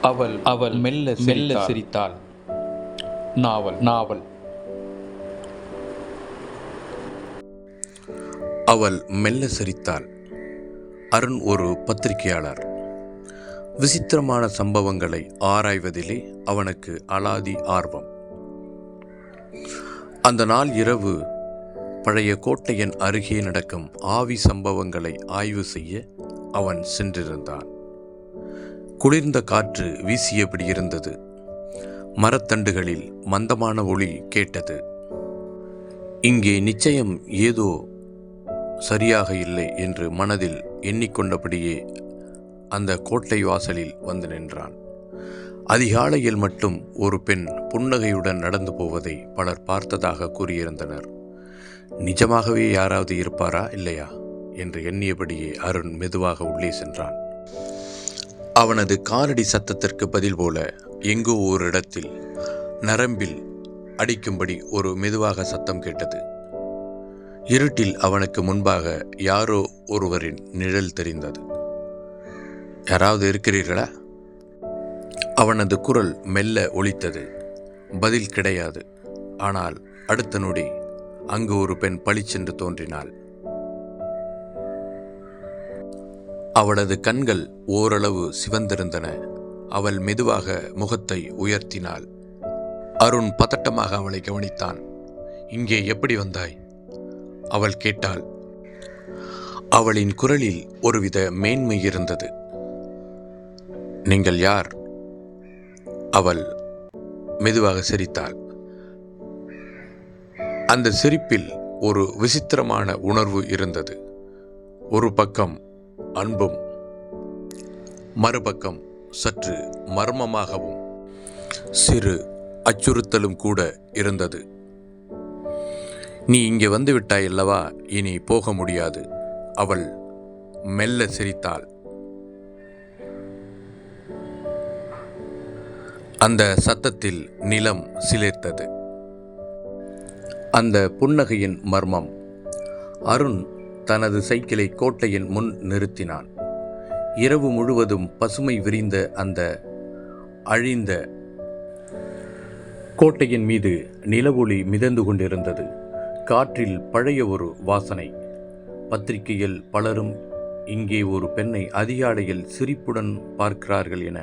அவள் அவள் மெல்ல மெல்ல சிரித்தாள். நாவல் நாவல். அவள் மெல்ல சிரித்தாள். அருண் ஒரு பத்திரிகையாளர். விசித்திரமான சம்பவங்களை ஆராய்வதிலே அவனுக்கு அலாதி ஆர்வம். அந்த நாள் இரவு பழைய கோட்டையின் அருகே நடக்கும் ஆவி சம்பவங்களை ஆய்வு செய்ய அவன் சென்றிருந்தான். குளிர்ந்த காற்று வீசியபடி இருந்தது. மரத்தண்டுகளில் மந்தமான ஒளி கேட்டது. இங்கே நிச்சயம் ஏதோ சரியாக இல்லை என்று மனதில் எண்ணிக்கொண்டபடியே அந்த கோட்டை வாசலில் வந்து நின்றான். அதிகாலையில் மட்டும் ஒரு பெண் புன்னகையுடன் நடந்து போவதை பலர் பார்த்ததாக கூறியிருந்தனர். நிஜமாகவே யாராவது இருப்பாரா இல்லையா என்று எண்ணியபடியே அருண் மெதுவாக உள்ளே சென்றான். அவனது காலடி சத்தத்திற்கு பதில் போல எங்கோ ஒரு இடத்தில் நரம்பில் அடிக்கும்படி ஒரு மெதுவாக சத்தம் கேட்டது. இருட்டில் அவனுக்கு முன்பாக யாரோ ஒருவரின் நிழல் தெரிந்தது. யாராவது இருக்கிறீர்களா? அவனது குரல் மெல்ல ஒலித்தது. பதில் கிடையாது. ஆனால் அடுத்த நொடி அங்கு ஒரு பெண் பளிச்சென்று தோன்றினாள். அவளது கண்கள் ஓரளவு சிவந்திருந்தன. அவள் மெதுவாக முகத்தை உயர்த்தினாள். அருண் பதட்டமாக அவளை கவனித்தான். இங்கே எப்படி வந்தாய்? அவள் கேட்டாள். அவளின் குரலில் ஒருவித மேன்மை இருந்தது. நீங்கள் யார்? அவள் மெதுவாக சிரித்தாள். அந்த சிரிப்பில் ஒரு விசித்திரமான உணர்வு இருந்தது. ஒரு பக்கம் அன்பும், மறுபக்கம் சற்று மர்மமாகவும் சிறு அச்சுறுத்தலும் கூட இருந்தது. நீ இங்கே வந்து விட்டாய் அல்லவா, இனி போக முடியாது. அவள் மெல்ல சிரித்தாள். அந்த சத்தத்தில் நிலம் சிலிர்த்தது. அந்த புன்னகையின் மர்மம். அருண் தனது சைக்கிளை கோட்டையின் முன் நிறுத்தினான். இரவு முழுவதும் பசுமை விரிந்த அந்த அழிந்த கோட்டையின் மீது நிலவொளி மிதந்து கொண்டிருந்தது. காற்றில் பழைய ஒரு வாசனை. பத்திரிகையில் பலரும் இங்கே ஒரு பெண்ணை அதிகாலையில் சிரிப்புடன் பார்க்கிறார்கள் என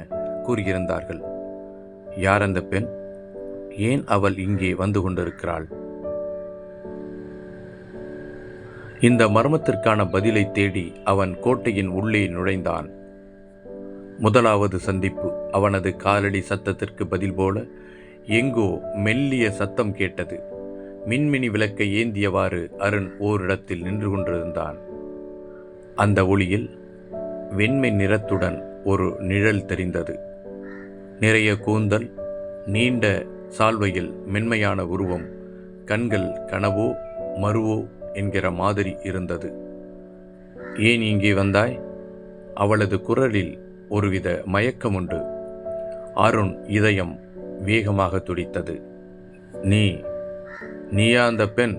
கூறியிருந்தார்கள். யார் அந்த பெண்? ஏன் அவள் இங்கே வந்து கொண்டிருக்கிறாள்? இந்த மர்மத்திற்கான பதிலை தேடி அவன் கோட்டையின் உள்ளே நுழைந்தான். முதலாவது சந்திப்பு. அவனது காலடி சத்தத்திற்கு பதில் போல எங்கோ மெல்லிய சத்தம் கேட்டது. மின்மினி விளக்கை ஏந்தியவாறு அருண் ஓரிடத்தில் நின்று கொண்டிருந்தான். அந்த ஒளியில் வெண்மை நிறத்துடன் ஒரு நிழல் தெரிந்தது. நிறைய கூந்தல், நீண்ட சால்வையில் மென்மையான உருவம், கண்கள் கனவோ மறுவோ என்கிற மாதிரி இருந்தது. ஏன் இங்கே வந்தாய்? அவளது குரலில் ஒருவித மயக்கம் உண்டு. அருண் இதயம் வேகமாக துடித்தது. நீயா அந்த பெண்?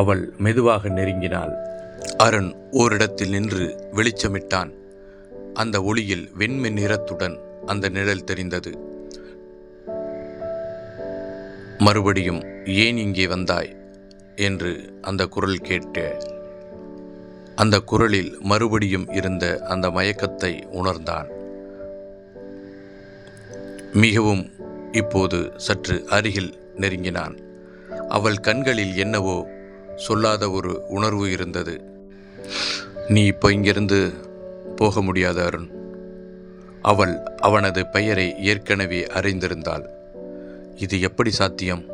அவள் மெதுவாக நெருங்கினாள். அருண் ஓரிடத்தில் நின்று வெளிச்சமிட்டான். அந்த ஒளியில் வெண்மை நிறத்துடன் அந்த நிழல் தெரிந்தது. மறுபடியும் ஏன் இங்கே வந்தாய் என்று அந்த குரல் கேட்ட அந்த குரலில் மறுபடியும் இருந்த அந்த மயக்கத்தை உணர்ந்தான். மிகவும் இப்போது சற்று அருகில் நெருங்கினான். அவள் கண்களில் என்னவோ சொல்லாத ஒரு உணர்வு இருந்தது. நீ இப்போ இங்கிருந்து போக முடியாது அருண். அவள் அவனது பெயரை ஏற்கனவே அறிந்திருந்தாள். இது எப்படி சாத்தியம்?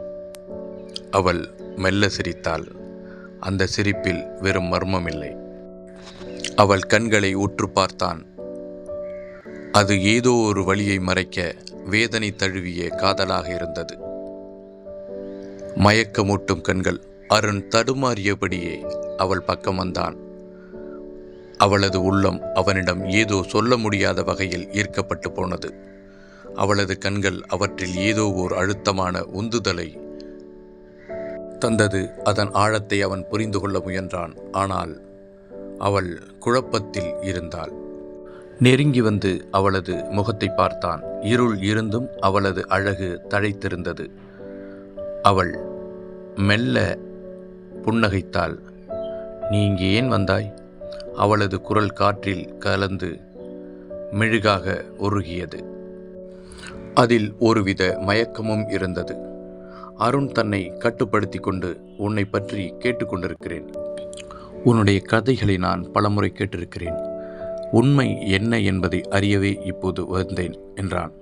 அவள் மெல்ல சிரித்தாள். அந்த சிரிப்பில் வெறும் மர்மம் இல்லை. அவள் கண்களை உற்று பார்த்தான். அது ஏதோ ஒரு வழியை மறைக்க வேதனை தழுவிய காதலாக இருந்தது. மயக்கமூட்டும் கண்கள். அருண் தடுமாறியபடியே அவள் பக்கம் வந்தான். அவளது உள்ளம் அவனிடம் ஏதோ சொல்ல முடியாத வகையில் ஈர்க்கப்பட்டு போனது. அவளது கண்கள் அவற்றில் ஏதோ ஓர் அழுத்தமான உந்துதலை தந்தது. அதன் ஆழத்தை அவன் புரிந்து கொள்ள முயன்றான். ஆனால் அவள் குழப்பத்தில் இருந்தாள். நெருங்கி வந்து அவளது முகத்தை பார்த்தான். இருள் இருந்தும் அவளது அழகு தழைத்திருந்தது. அவள் மெல்ல புன்னகைத்தாள். நீ இங்கே ஏன் வந்தாய்? அவளது குரல் காற்றில் கலந்து மெழுகாக உருகியது. அதில் ஒருவித மயக்கமும் இருந்தது. அருண் தன்னை கட்டுப்படுத்தி கொண்டு, உன்னை பற்றி கேட்டுக்கொண்டிருக்கிறேன். உன்னுடைய கதைகளை நான் பலமுறை கேட்டிருக்கிறேன். உண்மை என்ன என்பதை அறியவே இப்போது வந்தேன் என்றான்.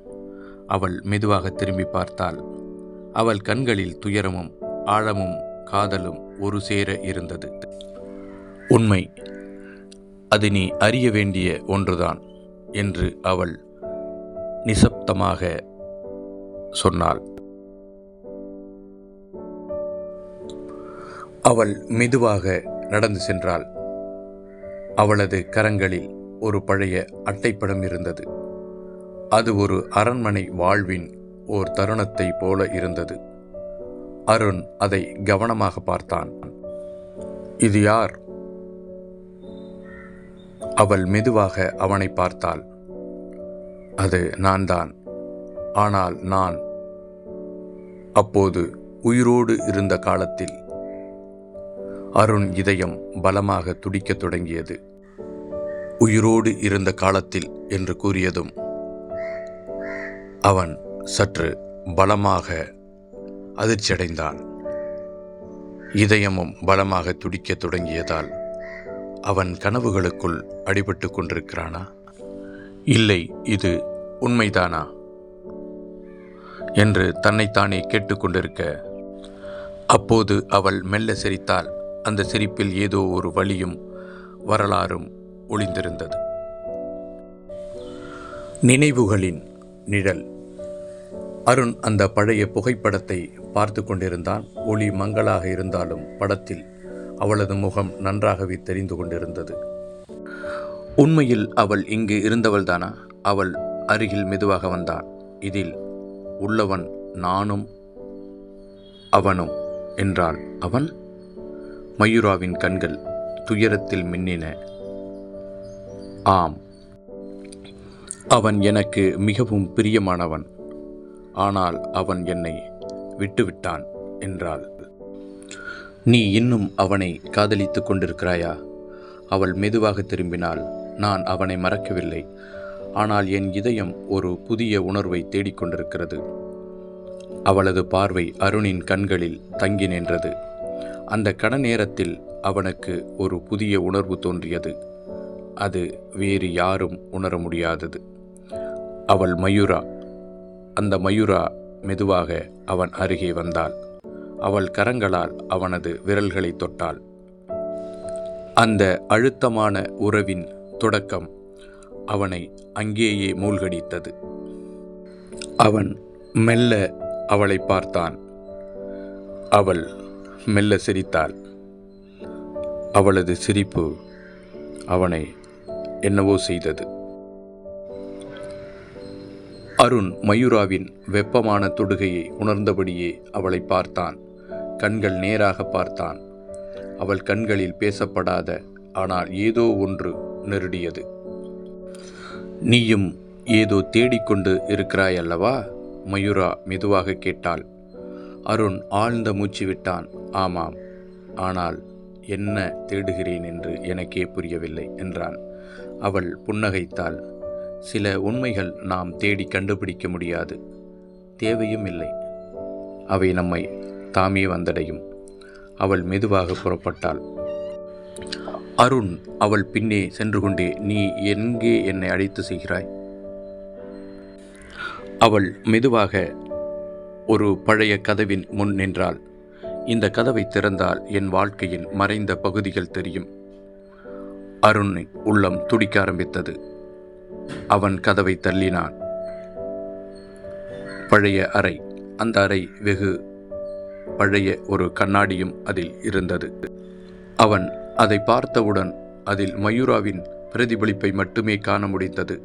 அவள் மெதுவாக திரும்பி பார்த்தாள். அவள் கண்களில் துயரமும் ஆழமும் காதலும் ஒரு சேர இருந்தது. உண்மை, அது நீ அறிய வேண்டிய ஒன்றுதான் என்று அவள் நிசப்தமாக சொன்னாள். அவள் மெதுவாக நடந்து சென்றாள். அவளது கரங்களில் ஒரு பழைய அட்டைப்படம் இருந்தது. அது ஒரு அரண்மனை வாழ்வின் ஓர் தருணத்தை போல இருந்தது. அருண் அதை கவனமாக பார்த்தான். இது யார்? அவள் மெதுவாக அவனை பார்த்தாள். அது நான்தான். ஆனால் நான் அப்போது உயிரோடு இருந்த காலத்தில். அருண் இதயம் பலமாக துடிக்கத் தொடங்கியது. உயிரோடு இருந்த காலத்தில் என்று கூறியதும் அவன் சற்று பலமாக அதிர்ச்சியடைந்தான். இதயமும் பலமாக துடிக்கத் தொடங்கியதால் அவன் கனவுகளுக்குள் அடிபட்டு கொண்டிருக்கிறானா? இல்லை, இது உண்மைதானா என்று தன்னைத்தானே கேட்டுக்கொண்டிருக்க, அப்போது அவள் மெல்ல சிரித்தாள். அந்த சிரிப்பில் ஏதோ ஒரு வலியும் வரலாறும் ஒளிந்திருந்தது. நினைவுகளின் நிழல். அருண் அந்த பழைய புகைப்படத்தை பார்த்து கொண்டிருந்தான். ஒளி மங்கலாக இருந்தாலும் படத்தில் அவளது முகம் நன்றாகவே தெரிந்து கொண்டிருந்தது. உண்மையில் அவள் இங்கு இருந்தவள்தானா? அவள் அருகில் மெதுவாக வந்தான். இதில் உள்ளவன் நானும் அவனும் என்றாள். அவன்? மயூராவின் கண்கள் துயரத்தில் மின்னின. ஆம், அவன் எனக்கு மிகவும் பிரியமானவன். ஆனால் அவன் என்னை விட்டுவிட்டான் என்றாள். நீ இன்னும் அவனை காதலித்துக் கொண்டிருக்கிறாயா? அவள் மெதுவாக திரும்பினாள். நான் அவனை மறக்கவில்லை. ஆனால் என் இதயம் ஒரு புதிய உணர்வை தேடிக்கொண்டிருக்கிறது. அவளது பார்வை அருணின் கண்களில் தங்கி நின்றது. அந்த கண நேரத்தில் அவனுக்கு ஒரு புதிய உணர்வு தோன்றியது. அது வேறு யாரும் உணர முடியாதது. அவள் மயூரா. அந்த மயூரா மெதுவாக அவன் அருகே வந்தாள். அவள் கரங்களால் அவனது விரல்களை தொட்டாள். அந்த அழுத்தமான உறவின் தொடக்கம் அவனை அங்கேயே மூழ்கடித்தது. அவன் மெல்ல அவளை பார்த்தான். அவள் மெல்ல சிரித்தாள். அவளது சிரிப்பு அவனை என்னவோ செய்தது. அருண் மயூராவின் வெப்பமான தொடுகையை உணர்ந்தபடியே அவளை பார்த்தான். கண்கள் நேராக பார்த்தான். அவள் கண்களில் பேசப்படாத ஆனால் ஏதோ ஒன்று நெருடியது. நீயும் ஏதோ தேடிக்கொண்டு இருக்கிறாய் அல்லவா? மயூரா மெதுவாக கேட்டாள். அருண் ஆழ்ந்த மூச்சு விட்டான். ஆமாம், ஆனால் என்ன தேடுகிறேன் என்று எனக்கே புரியவில்லை என்றான். அவள் புன்னகைத்தாள். சில உண்மைகள் நாம் தேடி கண்டுபிடிக்க முடியாது, தேவையும் இல்லை. அவை நம்மை தாமே வந்தடையும். அவள் மெதுவாக புறப்பட்டாள். அருண் அவள் பின்னே சென்று கொண்டே, நீ எங்கே என்னை அழைத்து செய்கிறாய்? அவள் மெதுவாக ஒரு பழைய கதவின் முன் நின்றாள். இந்த கதவை திறந்தால் என் வாழ்க்கையின் மறைந்த பகுதிகள் தெரியும். அருணின் உள்ளம் துடிக்க ஆரம்பித்தது. அவன் கதவை தள்ளினான். பழைய அறை. அந்த அறை வெகு பழைய ஒரு கண்ணாடியும் அதில் இருந்தது. அவன் அதை பார்த்தவுடன் அதில் மயூராவின் பிரதிபலிப்பை மட்டுமே காண முடிந்தது.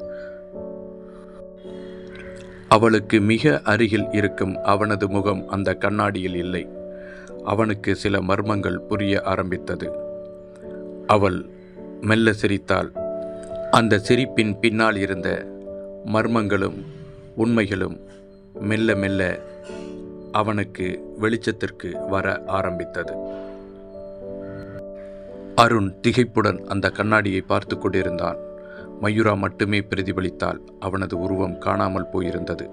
அவளுக்கு மிக அருகில் இருக்கும் அவனது முகம் அந்த கண்ணாடியில் இல்லை. அவனுக்கு சில மர்மங்கள் புரிய ஆரம்பித்தது. அவள் மெல்ல சிரித்தாள். அந்த சிரிப்பின் பின்னால் இருந்த மர்மங்களும் உண்மைகளும் மெல்ல மெல்ல அவனுக்கு வெளிச்சத்திற்கு வர ஆரம்பித்தது. அருண் திகைப்புடன் அந்த கண்ணாடியை பார்த்து கொண்டிருந்தான். மயூரா மட்டுமே பிரதிபலித்தால் அவனது உருவம் காணாமல் போயிருந்தது.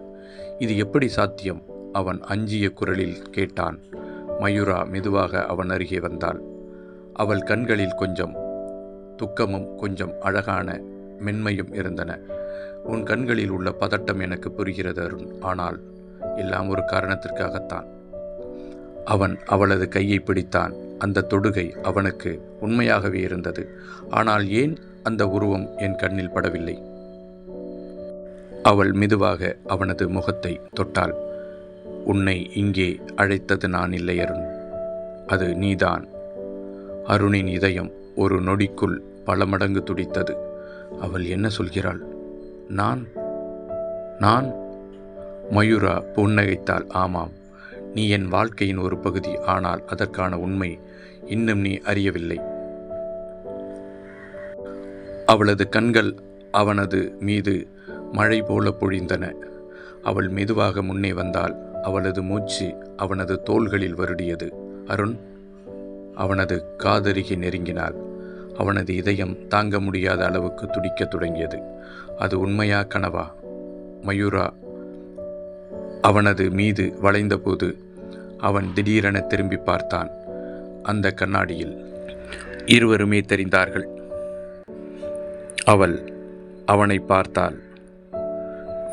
இது எப்படி சாத்தியம்? அவன் அஞ்சிய குரலில் கேட்டான். மயூரா மெதுவாக அவன் அருகே வந்தாள். அவள் கண்களில் கொஞ்சம் துக்கமும் கொஞ்சம் அழகான மென்மையும் இருந்தன. உன் கண்களில் உள்ள பதட்டம் எனக்கு புரிகிறது அருண். ஆனால் எல்லாம் ஒரு காரணத்திற்காகத்தான். அவன் அவளது கையை பிடித்தான். அந்த தொடுகை அவனுக்கு உண்மையாகவே இருந்தது. ஆனால் ஏன் அந்த உருவம் என் கண்ணில் படவில்லை? அவள் மெதுவாக அவனது முகத்தை தொட்டாள். உன்னை இங்கே அழைத்தது நான் இல்லை அருண், அது நீதான். அருணின் இதயம் ஒரு நொடிக்குள் பல மடங்கு துடித்தது. அவள் என்ன சொல்கிறாள்? நான் நான் மயூரா புன்னகைத்தாள். ஆமாம், நீ என் வாழ்க்கையின் ஒரு பகுதி. ஆனால் அதற்கான உண்மை இன்னும் நீ அறியவில்லை. அவளது கண்கள் அவனது மீது மழை போல பொழிந்தன. அவள் மெதுவாக முன்னே வந்தாள். அவளது மூச்சு அவனது தோள்களில் வருடியது. அருண் அவனது காதருகே நெருங்கினாள். அவனது இதயம் தாங்க முடியாத அளவுக்கு துடிக்கத் தொடங்கியது. அது உண்மையா கனவா? மயூரா அவனது மீது வளைந்தபோது அவன் திடீரென திரும்பி பார்த்தான். அந்த கண்ணாடியில் இருவருமே தெரிந்தார்கள். அவள் அவனை பார்த்தாள்,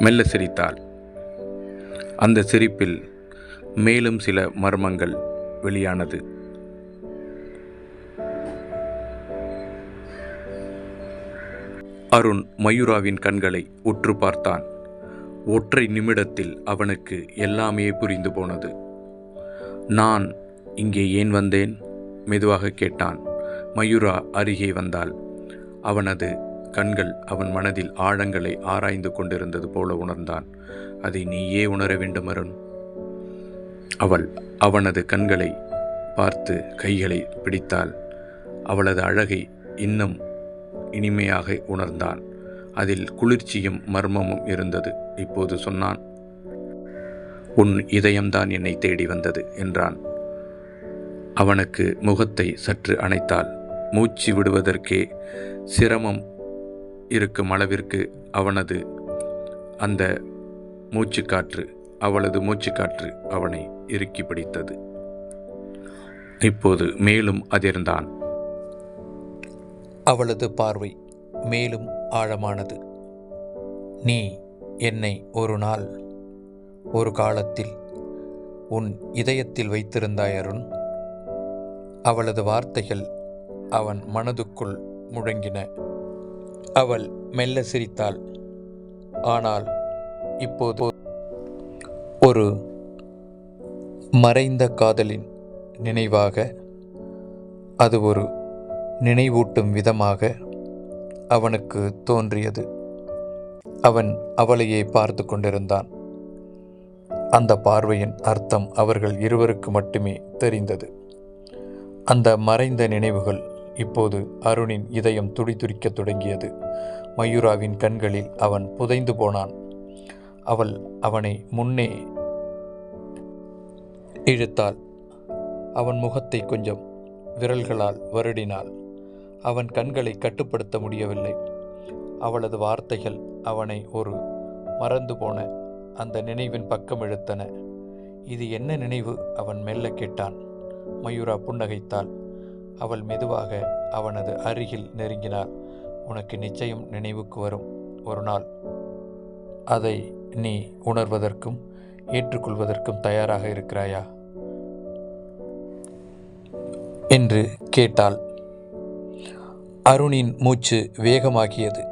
மெல்ல சிரித்தாள். அந்த சிரிப்பில் மேலும் சில மர்மங்கள் வெளியானது. அருண் மயூராவின் கண்களை உற்று பார்த்தான். ஒற்றை நிமிடத்தில் அவனுக்கு எல்லாமே புரிந்து போனது. நான் இங்கே ஏன் வந்தேன்? மெதுவாக கேட்டான். மயூரா அருகே வந்தாள். அவனது கண்கள் அவன் மனதில் ஆழங்களை ஆராய்ந்து கொண்டிருந்தது போல உணர்ந்தான். அதை நீயே உணர வேண்டும் அருண். அவள் அவனது கண்களை பார்த்து கைகளை பிடித்தாள். அவளது அழகை இன்னும் இனிமையாக உணர்ந்தான். அதில் குளிர்ச்சியும் மர்மமும் இருந்தது. இப்போது சொன்னான். உன் இதயம்தான் என்னை தேடி வந்தது என்றான். அவனுக்கு முகத்தை சற்று அணைத்தாள். மூச்சு விடுவதற்கே சிரமம் இருக்கும் அளவிற்கு அவனது அந்த மூச்சுக்காற்று அவளது மூச்சுக்காற்று அவனை இறுக்கி பிடித்தது. இப்போது மேலும் அதிர்ந்தான். அவளது பார்வை மேலும் ஆழமானது. நீ என்னை ஒரு நாள் ஒரு காலத்தில் உன் இதயத்தில் வைத்திருந்தாய் அருண். அவளது வார்த்தைகள் அவன் மனதுக்குள் முழங்கின. அவள் மெல்ல சிரித்தாள். ஆனால் இப்போது ஒரு மறைந்த காதலின் நினைவாக, அது ஒரு நினைவூட்டும் விதமாக அவனுக்கு தோன்றியது. அவன் அவளையே பார்த்து கொண்டிருந்தான். அந்த பார்வையின் அர்த்தம் அவர்கள் இருவருக்கு மட்டுமே தெரிந்தது. அந்த மறைந்த நினைவுகள் இப்போது அருணின் இதயம் துடிதுடிக்கத் தொடங்கியது. மயூராவின் கண்களில் அவன் புதைந்து போனான். அவள் அவனை முன்னே இழுத்தாள். அவன் முகத்தை கொஞ்சம் விரல்களால் வருடினாள். அவன் கண்களை கட்டுப்படுத்த முடியவில்லை. அவளது வார்த்தைகள் அவனை ஒரு மறந்து போன அந்த நினைவின் பக்கம் இழுத்தன. இது என்ன நினைவு? அவன் மெல்ல கேட்டான். மயூரா புன்னகைத்தாள். அவள் மெதுவாக அவனது அருகில் நெருங்கினாள். உனக்கு நிச்சயம் நினைவுக்கு வரும் ஒரு நாள். அதை நீ உணர்வதற்கும் ஏற்றுக்கொள்வதற்கும் தயாராக இருக்கிறாயா என்று கேட்டாள். அருணின் மூச்சு வேகமாகியது.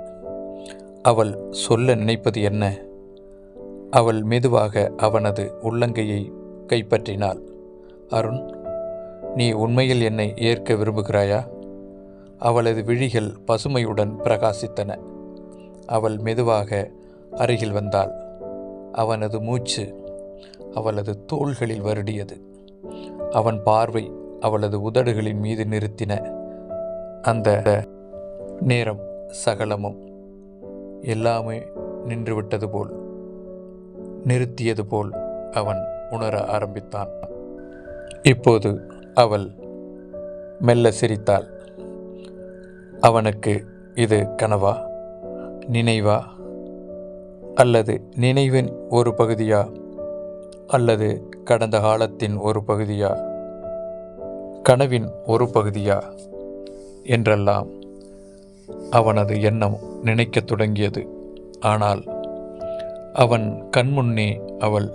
அவள் சொல்ல நினைப்பது என்ன? அவள் மெதுவாக அவனது உள்ளங்கையை கைப்பற்றினாள். அருண், நீ உண்மையில் என்னை ஏற்க விரும்புகிறாயா? அவளது விழிகள் பசுமையுடன் பிரகாசித்தன. அவள் மெதுவாக அருகில் வந்தாள். அவனது மூச்சு அவளது தோள்களில் வருடியது. அவன் பார்வை அவளது உதடுகளின் மீது நிறுத்தின. அந்த நேரம் சகலமும் எல்லாமே நின்றுவிட்டது போல், நிறுத்தியது போல் அவன் உணர ஆரம்பித்தான். இப்போது அவள் மெல்ல சிரித்தாள். அவனுக்கு இது கனவா, நினைவா, அல்லது நினைவின் ஒரு பகுதியா, அல்லது கடந்த காலத்தின் ஒரு பகுதியா, கனவின் ஒரு பகுதியா என்றெல்லாம் அவனது எண்ணம் நினைக்கத் தொடங்கியது. ஆனால் அவன் கண்முன்னே அவள்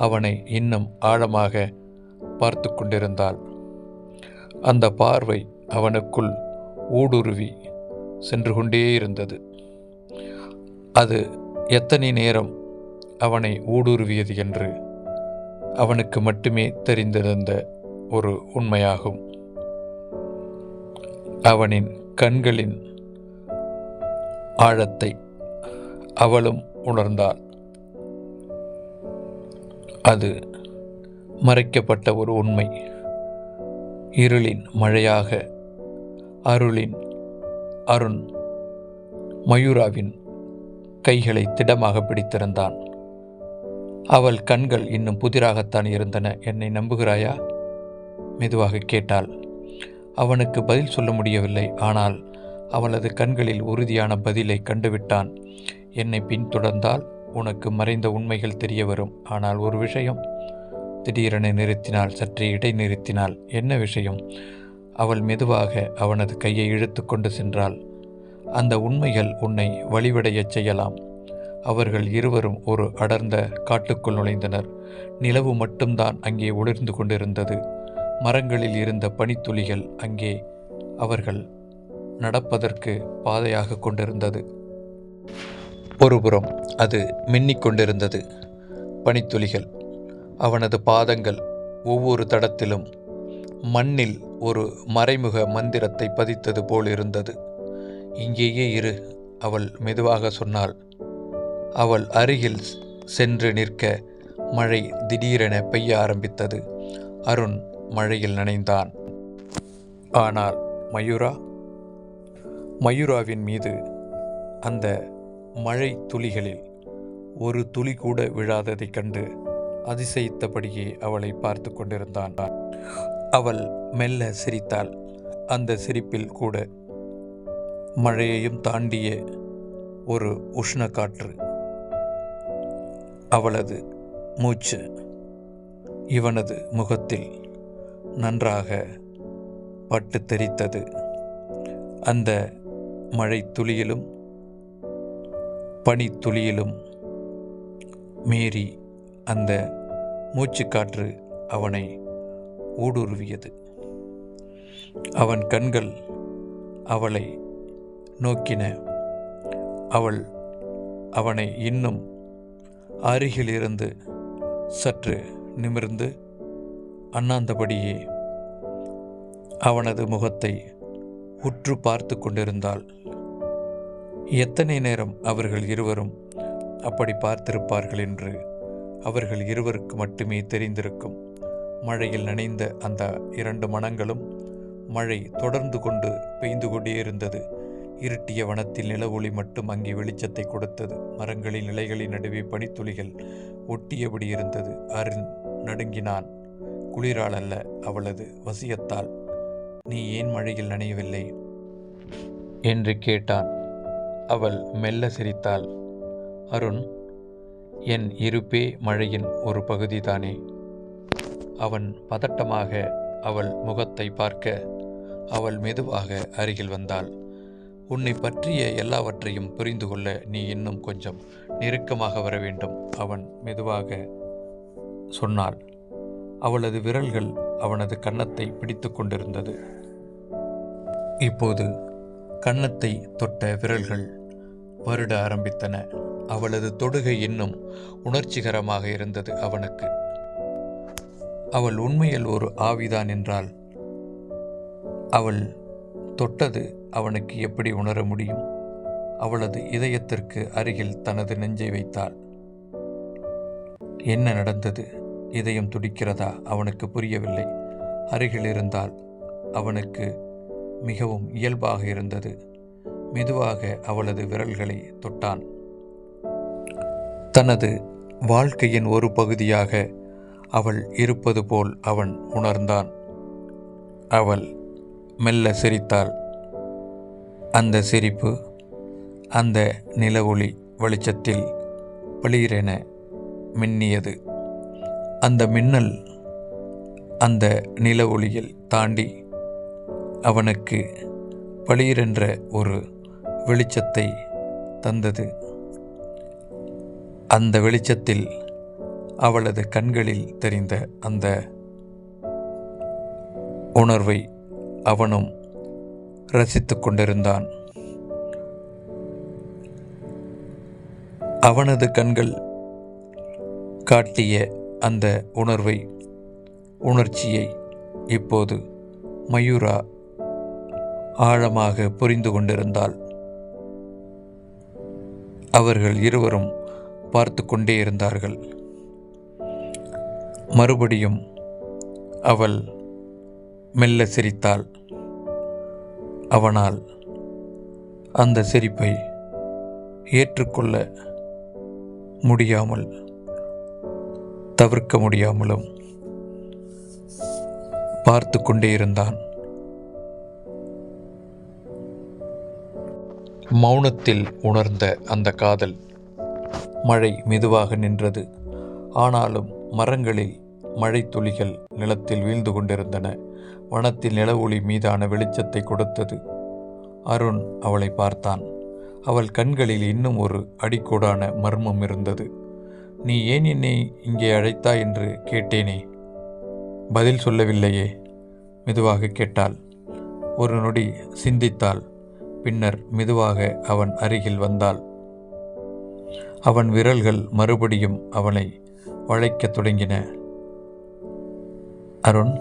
அவனை இன்னும் ஆழமாக பார்த்து கொண்டிருந்தாள். அந்த பார்வை அவனுக்குள் ஊடுருவி சென்று கொண்டே இருந்தது. அது எத்தனை நேரம் அவனை ஊடுருவியது என்று அவனுக்கு மட்டுமே தெரிந்திருந்த ஒரு உண்மையாகும். அவனின் கண்களின் ஆழத்தை அவளும் உணர்ந்தாள். அது மறைக்கப்பட்ட ஒரு உண்மை. இருளின் மழையாக அருண் மயூராவின் கைகளை திடமாக பிடித்திருந்தான். அவள் கண்கள் இன்னும் புதிராகத்தான் இருந்தன. என்னை நம்புகிறாயா? மெதுவாக கேட்டாள். அவனுக்கு பதில் சொல்ல முடியவில்லை. ஆனால் அவளது கண்களில் உறுதியான பதிலை கண்டுவிட்டான். என்னை பின்தொடர்ந்தால் உனக்கு மறைந்த உண்மைகள் தெரிய வரும். ஆனால் ஒரு விஷயம். திடீரென நிறுத்தினாள். சற்றே இடைநிறுத்தினாள். என்ன விஷயம்? அவள் மெதுவாக அவனது கையை இழுத்து கொண்டு சென்றாள். அந்த உண்மைகள் உன்னை வழிவடையச் செய்யலாம். அவர்கள் இருவரும் ஒரு அடர்ந்த காட்டுக்குள் நுழைந்தனர். நிலவு மட்டும்தான் அங்கே ஒளிர்ந்து கொண்டிருந்தது. மரங்களில் இருந்த பனித்துளிகள் அங்கே அவர்கள் நடப்பதற்கு பாதையாக கொண்டிருந்தது. ஒருபுறம் அது மின்னிக் கொண்டிருந்தது. பனித்துளிகள் அவனது பாதங்கள் ஒவ்வொரு தடத்திலும் மண்ணில் ஒரு மறைமுக மந்திரத்தை பதித்தது போல் இருந்தது. இங்கேயே இரு, அவள் மெதுவாக சொன்னாள். அவள் அருகில் சென்று நிற்க மழை திடீரென பெய்ய ஆரம்பித்தது. அருண் மழையில் நனைந்தான். ஆனால் மயூராவின் மீது அந்த மழை துளிகளில் ஒரு துளி கூட விழாததைக் கண்டு அதிசயித்தபடியே அவளை பார்த்து கொண்டிருந்தான். அவள் மெல்ல சிரித்தாள். அந்த சிரிப்பில் கூட மழையையும் தாண்டிய ஒரு உஷ்ண காற்று. அவளது மூச்சு இவனது முகத்தில் நன்றாக பட்டு தெரித்தது. அந்த மழை துளியிலும் பனி துளியிலும் மீறி அந்த மூச்சுக்காற்று அவனை ஊடுருவியது. அவன் கண்கள் அவளை நோக்கின. அவள் அவனை இன்னும் அருகிலிருந்து சற்று நிமிர்ந்து அண்ணாந்தபடியே அவனது முகத்தை உற்று பார்த்து கொண்டிருந்தாள். எத்தனை நேரம் அவர்கள் இருவரும் அப்படி பார்த்திருப்பார்கள் என்று அவர்கள் இருவருக்கு மட்டுமே தெரிந்திருக்கும். மழையில் நனைந்த அந்த இரண்டு மனங்களும் மழை தொடர்ந்து கொண்டு பெய்து கொண்டே இருந்தது. இருட்டிய வனத்தில் நில ஒளி மட்டும் அங்கே வெளிச்சத்தை கொடுத்தது. மரங்களின் இலைகளின் நடுவே பனித்துளிகள் ஒட்டியபடி இருந்தது. அருண் நடுங்கினான். குளிரால் அல்ல, அவளது வசியத்தால். நீ ஏன் மழையில் நனையவில்லை என்று கேட்டான். அவள் மெல்ல சிரித்தாள். அருண், என் இருப்பே மழையின் ஒரு பகுதிதானே. அவன் பதட்டமாக அவள் முகத்தை பார்க்க அவள் மெதுவாக அருகில் வந்தாள். உன்னை பற்றிய எல்லாவற்றையும் புரிந்து கொள்ள நீ இன்னும் கொஞ்சம் நெருக்கமாக வர வேண்டும், அவன் மெதுவாக சொன்னாள். அவளது விரல்கள் அவனது கன்னத்தை பிடித்து கொண்டிருந்தது. இப்போது கன்னத்தை தொட்ட விரல்கள் வருட ஆரம்பித்தன. அவளது தொடுகை இன்னும் உணர்ச்சிகரமாக இருந்தது அவனுக்கு. அவள் உண்மையில் ஒரு ஆவிதான் என்றால் அவள் தொட்டது அவனுக்கு எப்படி உணர முடியும்? அவளது இதயத்திற்கு அருகில் தனது நெஞ்சை வைத்தாள். என்ன நடந்தது? இதயம் துடிக்கிறதா? அவனுக்கு புரியவில்லை. அருகில் இருந்தால் அவனுக்கு மிகவும் இயல்பாக இருந்தது. மெதுவாக அவளது விரல்களை தொட்டான். தனது வாழ்க்கையின் ஒரு பகுதியாக அவள் இருப்பது போல் அவன் உணர்ந்தான். அவள் மெல்ல சிரித்தாள். அந்த சிரிப்பு அந்த நில ஒளி வெளிச்சத்தில் பளீரென மின்னியது. அந்த மின்னல் அந்த நில ஒளியில் தாண்டி அவனுக்கு பளீரென்ற ஒரு வெளிச்சத்தை தந்தது. அந்த வெளிச்சத்தில் அவளது கண்களில் தெரிந்த அந்த உணர்வை அவனும் ரசித்து கொண்டிருந்தான். அவனது கண்கள் காட்டிய அந்த உணர்ச்சியை இப்போது மயூரா ஆழமாக புரிந்து கொண்டிருந்தாள். அவர்கள் இருவரும் பார்த்து கொண்டே இருந்தார்கள். மறுபடியும் அவள் மெல்ல சிரித்தாள். அவனால் அந்த சிரிப்பை ஏற்றுக்கொள்ள முடியாமல், தவிர்க்க முடியாமலும் பார்த்து கொண்டே இருந்தான். மௌனத்தில் உணர்ந்த அந்த காதல். மழை மெதுவாக நின்றது. ஆனாலும் மரங்களில் மழை துளிகள் நிலத்தில் வீழ்ந்து கொண்டிருந்தன. வனத்தில் நில ஒளி மீதான வெளிச்சத்தை கொடுத்தது. அருண் அவளை பார்த்தான். அவள் கண்களில் இன்னும் ஒரு அடிக்கூடான மர்மம் இருந்தது. நீ ஏன் என்னை இங்கே அழைத்தாய் என்று கேட்டேனே, பதில் சொல்லவில்லையே, மெதுவாக கேட்டாள். ஒரு நொடி சிந்தித்தாள். பின்னர் மெதுவாக அவன் அருகில் வந்தாள். அவன் விரல்கள் மறுபடியும் அவனை வளைக்கத் தொடங்கின. அருண்,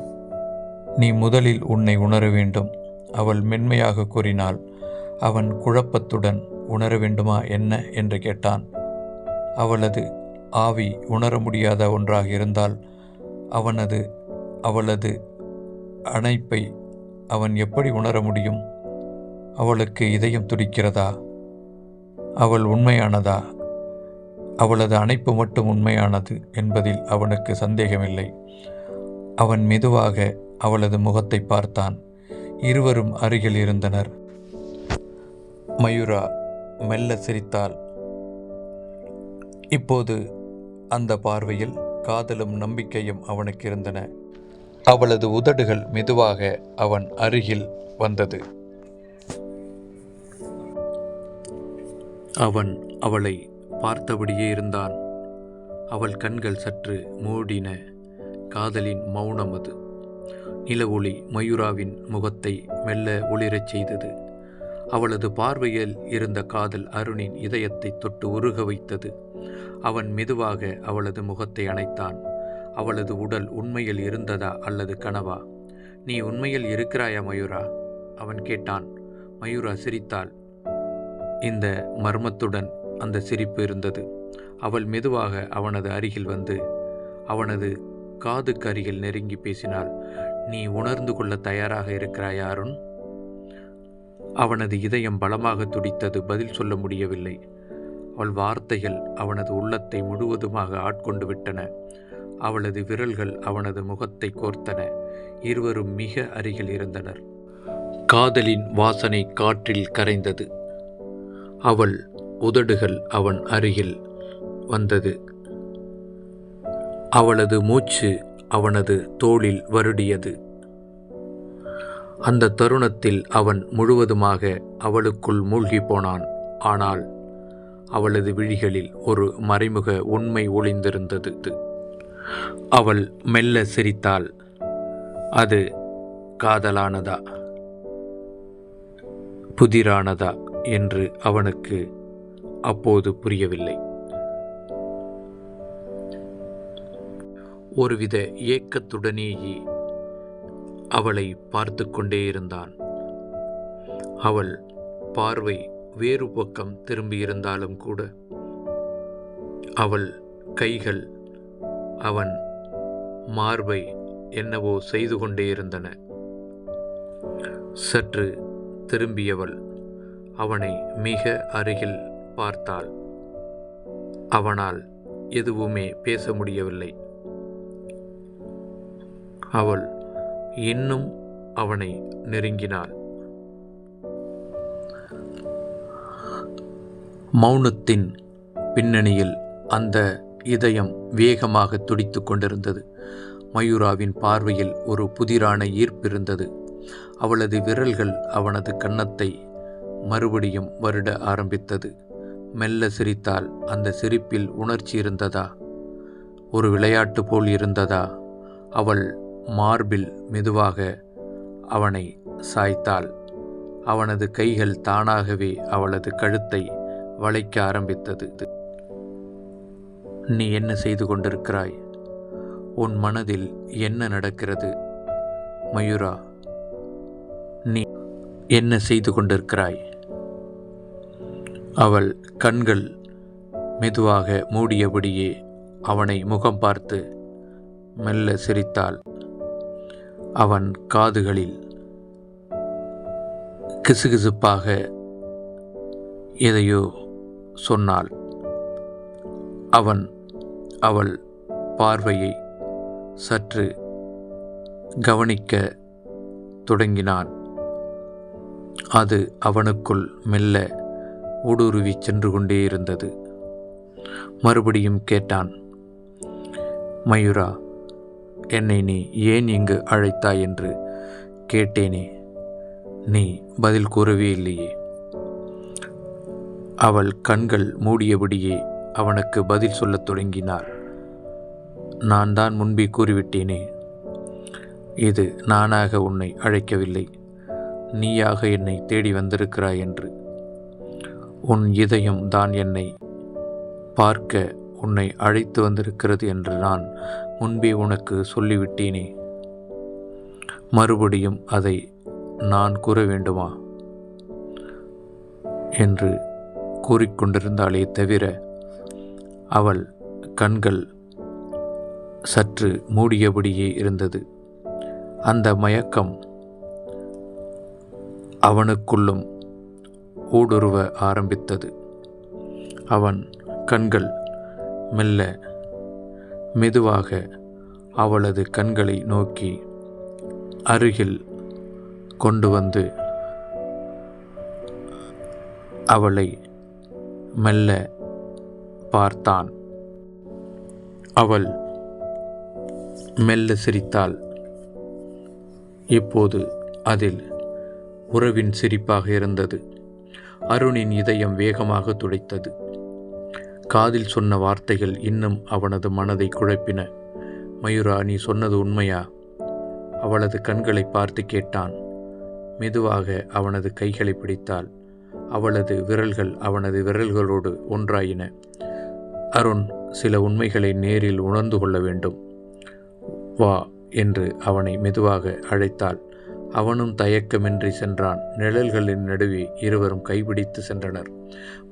நீ முதலில் உன்னை உணர வேண்டும், அவள் மென்மையாக கூறினாள். அவன் குழப்பத்துடன், உணர வேண்டுமா என்ன என்று கேட்டான். அவளது ஆவி உணர முடியாத ஒன்றாக இருந்தால் அவளது அணைப்பை அவன் எப்படி உணர முடியும்? அவளுக்கு இதயம் துடிக்கிறதா? அவள் உண்மையானதா? அவளது அணைப்பு மட்டும் உண்மையானது என்பதில் அவனுக்கு சந்தேகமில்லை. அவன் மெதுவாக அவளது முகத்தை பார்த்தான். இருவரும் அருகில் இருந்தனர். மயூரா மெல்ல சிரித்தாள். இப்போது அந்த பார்வையில் காதலும் நம்பிக்கையும் அவனுக்கு இருந்தன. அவளது உதடுகள் மெதுவாக அவன் அருகில் வந்தது. அவன் அவளை பார்த்தபடியே இருந்தான். அவள் கண்கள் சற்று மூடின. காதலின் மௌனம் அது. நில ஒளி மயூராவின் முகத்தை மெல்ல ஒளிரச் செய்தது. அவளது பார்வையில் இருந்த காதல் அருணின் இதயத்தை தொட்டு உருக வைத்தது. அவன் மெதுவாக அவளது முகத்தை அணைத்தான். அவளது உடல் உண்மையில் இருந்ததா அல்லது கனவா? நீ உண்மையில் இருக்கிறாயா மயூரா? அவன் கேட்டான். மயூரா சிரித்தாள். இந்த மர்மத்துடன் அந்த சிரிப்பு இருந்தது. அவள் மெதுவாக அவனது அருகில் வந்து அவனது காதுக்கு அருகில் நெருங்கி பேசினாள். நீ உணர்ந்து கொள்ள தயாராக இருக்கிறாயா அருண்? அவனது இதயம் பலமாக துடித்தது. பதில் சொல்ல முடியவில்லை. அவள் வார்த்தைகள் அவனது உள்ளத்தை முழுவதுமாக ஆட்கொண்டு விட்டன. அவளது விரல்கள் அவனது முகத்தை கோர்த்தன. இருவரும் மிக அருகில் இருந்தனர். காதலின் வாசனை காற்றில் கரைந்தது. அவள் உதடுகள் அவன் அருகில் வந்தது. அவளது மூச்சு அவனது தோளில் வருடியது. அந்த தருணத்தில் அவன் முழுவதுமாக அவளுக்குள் மூழ்கி போனான். ஆனால் அவளது விழிகளில் ஒரு மறைமுக உண்மை ஒளிந்திருந்தது. அவள் மெல்ல சிரித்தாள். அது காதலானதா, புதிரானதா என்று அவனுக்கு அப்போது புரியவில்லை. ஒருவித ஏக்கத்துடனேயே அவளை பார்த்து கொண்டே இருந்தான். அவள் பார்வை வேறு பக்கம் திரும்பியிருந்தாலும் கூட அவள் கைகள் அவன் மார்பை என்னவோ செய்து கொண்டே இருந்தன. சற்று திரும்பியவள் அவனை மிக அருகில் பார்த்தாள். அவனால் எதுவுமே பேச முடியவில்லை. அவள் இன்னும் அவனை நெருங்கினாள். மௌனத்தின் பின்னணியில் அந்த இதயம் வேகமாக துடித்துக் கொண்டிருந்தது. மயூராவின் பார்வையில் ஒரு புதிரான ஈர்ப்பிருந்தது. அவளது விரல்கள் அவனது கன்னத்தை மறுபடியும் வருட ஆரம்பித்தது. மெல்ல சிரித்தாள். அந்த சிரிப்பில் உணர்ச்சி இருந்ததா? ஒரு விளையாட்டு போல் இருந்ததா? அவள் மார்பில் மெதுவாக அவனை சாய்த்தாள். அவனது கைகள் தானாகவே அவளது கழுத்தை வளைக்க ஆரம்பித்தது. நீ என்ன செய்து கொண்டிருக்கிறாய்? உன் மனதில் என்ன நடக்கிறது மயூரா? நீ என்ன செய்து கொண்டிருக்கிறாய்? அவள் கண்கள் மெதுவாக மூடியபடியே அவனை முகம் பார்த்து மெல்ல சிரித்தாள். அவன் காதுகளில் கிசுகிசுப்பாக எதையோ சொன்னாள். அவள் பார்வையை சற்று கவனிக்க தொடங்கினான். அது அவனுக்குள் மெல்ல ஊடுருவி சென்று கொண்டே இருந்தது. மறுபடியும் கேட்டான், மயூரா, என்னை நீ ஏன் இங்கு அழைத்தாய் என்று கேட்டேனே, நீ பதில் கூறவே இல்லையே. அவள் கண்கள் மூடியபடியே அவனுக்கு பதில் சொல்லத் தொடங்கினாள். நான் தான் முன்பே கூறிவிட்டேனே, இது நானாக உன்னை அழைக்கவில்லை, நீயாக என்னை தேடி வந்திருக்கிறாய் என்று. உன் இதயம் தான் என்னை பார்க்க உன்னை அழைத்து வந்திருக்கிறது என்று நான் முன்பே உனக்கு சொல்லிவிட்டேனே. மறுபடியும் அதை நான் கூற வேண்டுமா என்று கூறிக்கொண்டிருந்தாலே தவிர அவள் கண்கள் சற்று மூடியபடியே இருந்தது. அந்த மயக்கம் அவனுக்குள்ளும் ஊடுருவ ஆரம்பித்தது. அவன் கண்கள் மெல்ல மெதுவாக அவளது கண்களை நோக்கி அருகில் கொண்டு வந்து அவளை மெல்ல பார்த்தான். அவள் மெல்ல சிரித்தாள். இப்போது அதில் உறவின் சிரிப்பாக இருந்தது. அருணின் இதயம் வேகமாக துடித்தது. காதில் சொன்ன வார்த்தைகள் இன்னும் அவனது மனதை குழப்பின. மயூரா, நீ சொன்னது உண்மையா? அவளது கண்களை பார்த்து கேட்டான். மெதுவாக அவனது கைகளை பிடித்தாள். அவளது விரல்கள் அவனது விரல்களோடு ஒன்றாயின. அருண், சில உண்மைகளை நேரில் உணர்ந்து கொள்ள வேண்டும், வா என்று அவனை மெதுவாக அழைத்தாள். அவனும் தயக்கமின்றி சென்றான். நிழல்களின் நடுவே இருவரும் கைபிடித்து சென்றனர்.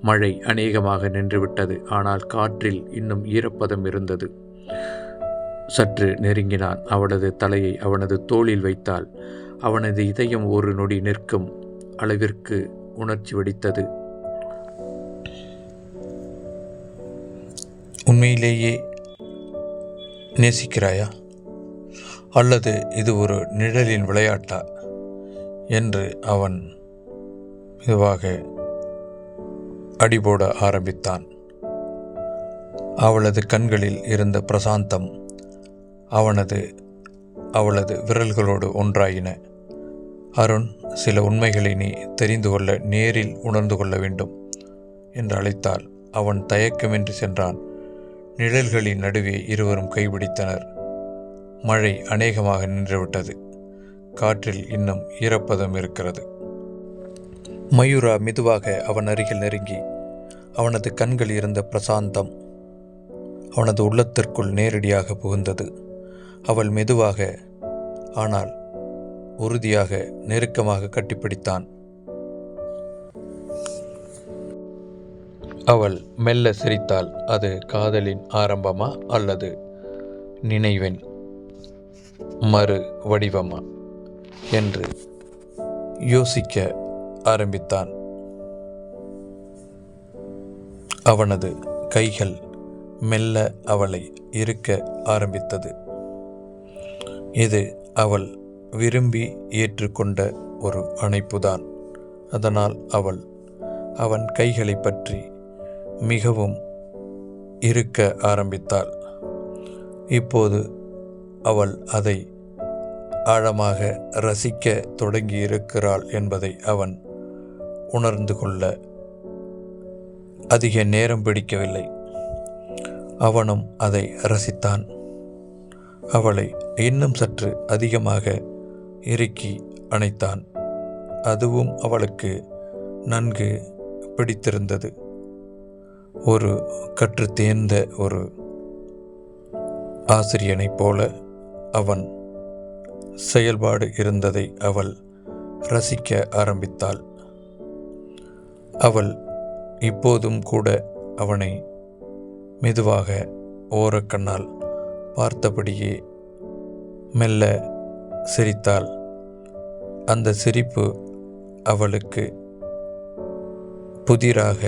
மழை அநேகமாக நின்றுவிட்டது. ஆனால் காற்றில் இன்னும் ஈரப்பதம் இருந்தது. சற்று நெருங்கினான். அவளது தலையை அவனது தோளில் வைத்தாள். அவனது இதயம் ஒரு நொடி நிற்கும் அளவிற்கு உணர்ச்சி வெடித்தது. உண்மையிலேயே நேசிக்கிறாயா, அல்லது இது ஒரு நிழலின் விளையாட்டா என்று அவன் மெதுவாக அடிபோட ஆரம்பித்தான். அவளது கண்களில் இருந்த பிரசாந்தம் அவளது விரல்களோடு ஒன்றாயின. அருண், சில உண்மைகளை நீ தெரிந்து கொள்ள, நேரில் உணர்ந்து கொள்ள வேண்டும் என்று அழைத்தாள். அவன் தயக்கமின்றி சென்றான். நிழல்களின் நடுவே இருவரும் கைபிடித்தனர். மழை அநேகமாக நின்றுவிட்டது. காற்றில் இன்னும் ஈரப்பதம் இருக்கிறது. மயூரா மெதுவாக அவன் அருகில் நெருங்கி அவனது கண்கள் இருந்த பிரசாந்தம் அவனது உள்ளத்திற்குள் நேரடியாக புகுந்தது. அவள் மெதுவாக ஆனால் உறுதியாக நெருக்கமாக கட்டிப்பிடித்தான். அவள் மெல்ல சிரித்தாள். அது காதலின் ஆரம்பமா அல்லது நினைவின் மறு வடிவமா என்று யோசிக்க ஆரம்பித்தான். அவனது கைகள் மெல்ல அவளை இறுக்க ஆரம்பித்தது. இது அவள் விரும்பி ஏற்றுக்கொண்ட ஒரு அணைப்புதான். அதனால் அவன் கைகளை பற்றி மிகவும் இறுக்க ஆரம்பித்தாள். இப்போது அவள் அதை ஆழமாக ரசிக்க தொடங்கியிருக்கிறாள் என்பதை அவன் உணர்ந்து கொள்ள அதிக நேரம் பிடிக்கவில்லை. அவனும் அதை ரசித்தான். அவளை இன்னும் சற்று அதிகமாக இறுக்கி அணைத்தான். அதுவும் அவளுக்கு நன்கு பிடித்திருந்தது. ஒரு கற்றுத் தேர்ந்த ஒரு ஆசிரியனைப் போல அவன் செயல்பாடு இருந்ததை அவள் ரசிக்க ஆரம்பித்தாள். அவள் இப்போதும் கூட அவனை மெதுவாக ஓரக்கண்ணால் பார்த்தபடியே மெல்ல சிரித்தாள். அந்த சிரிப்பு அவளுக்கு புதிதாக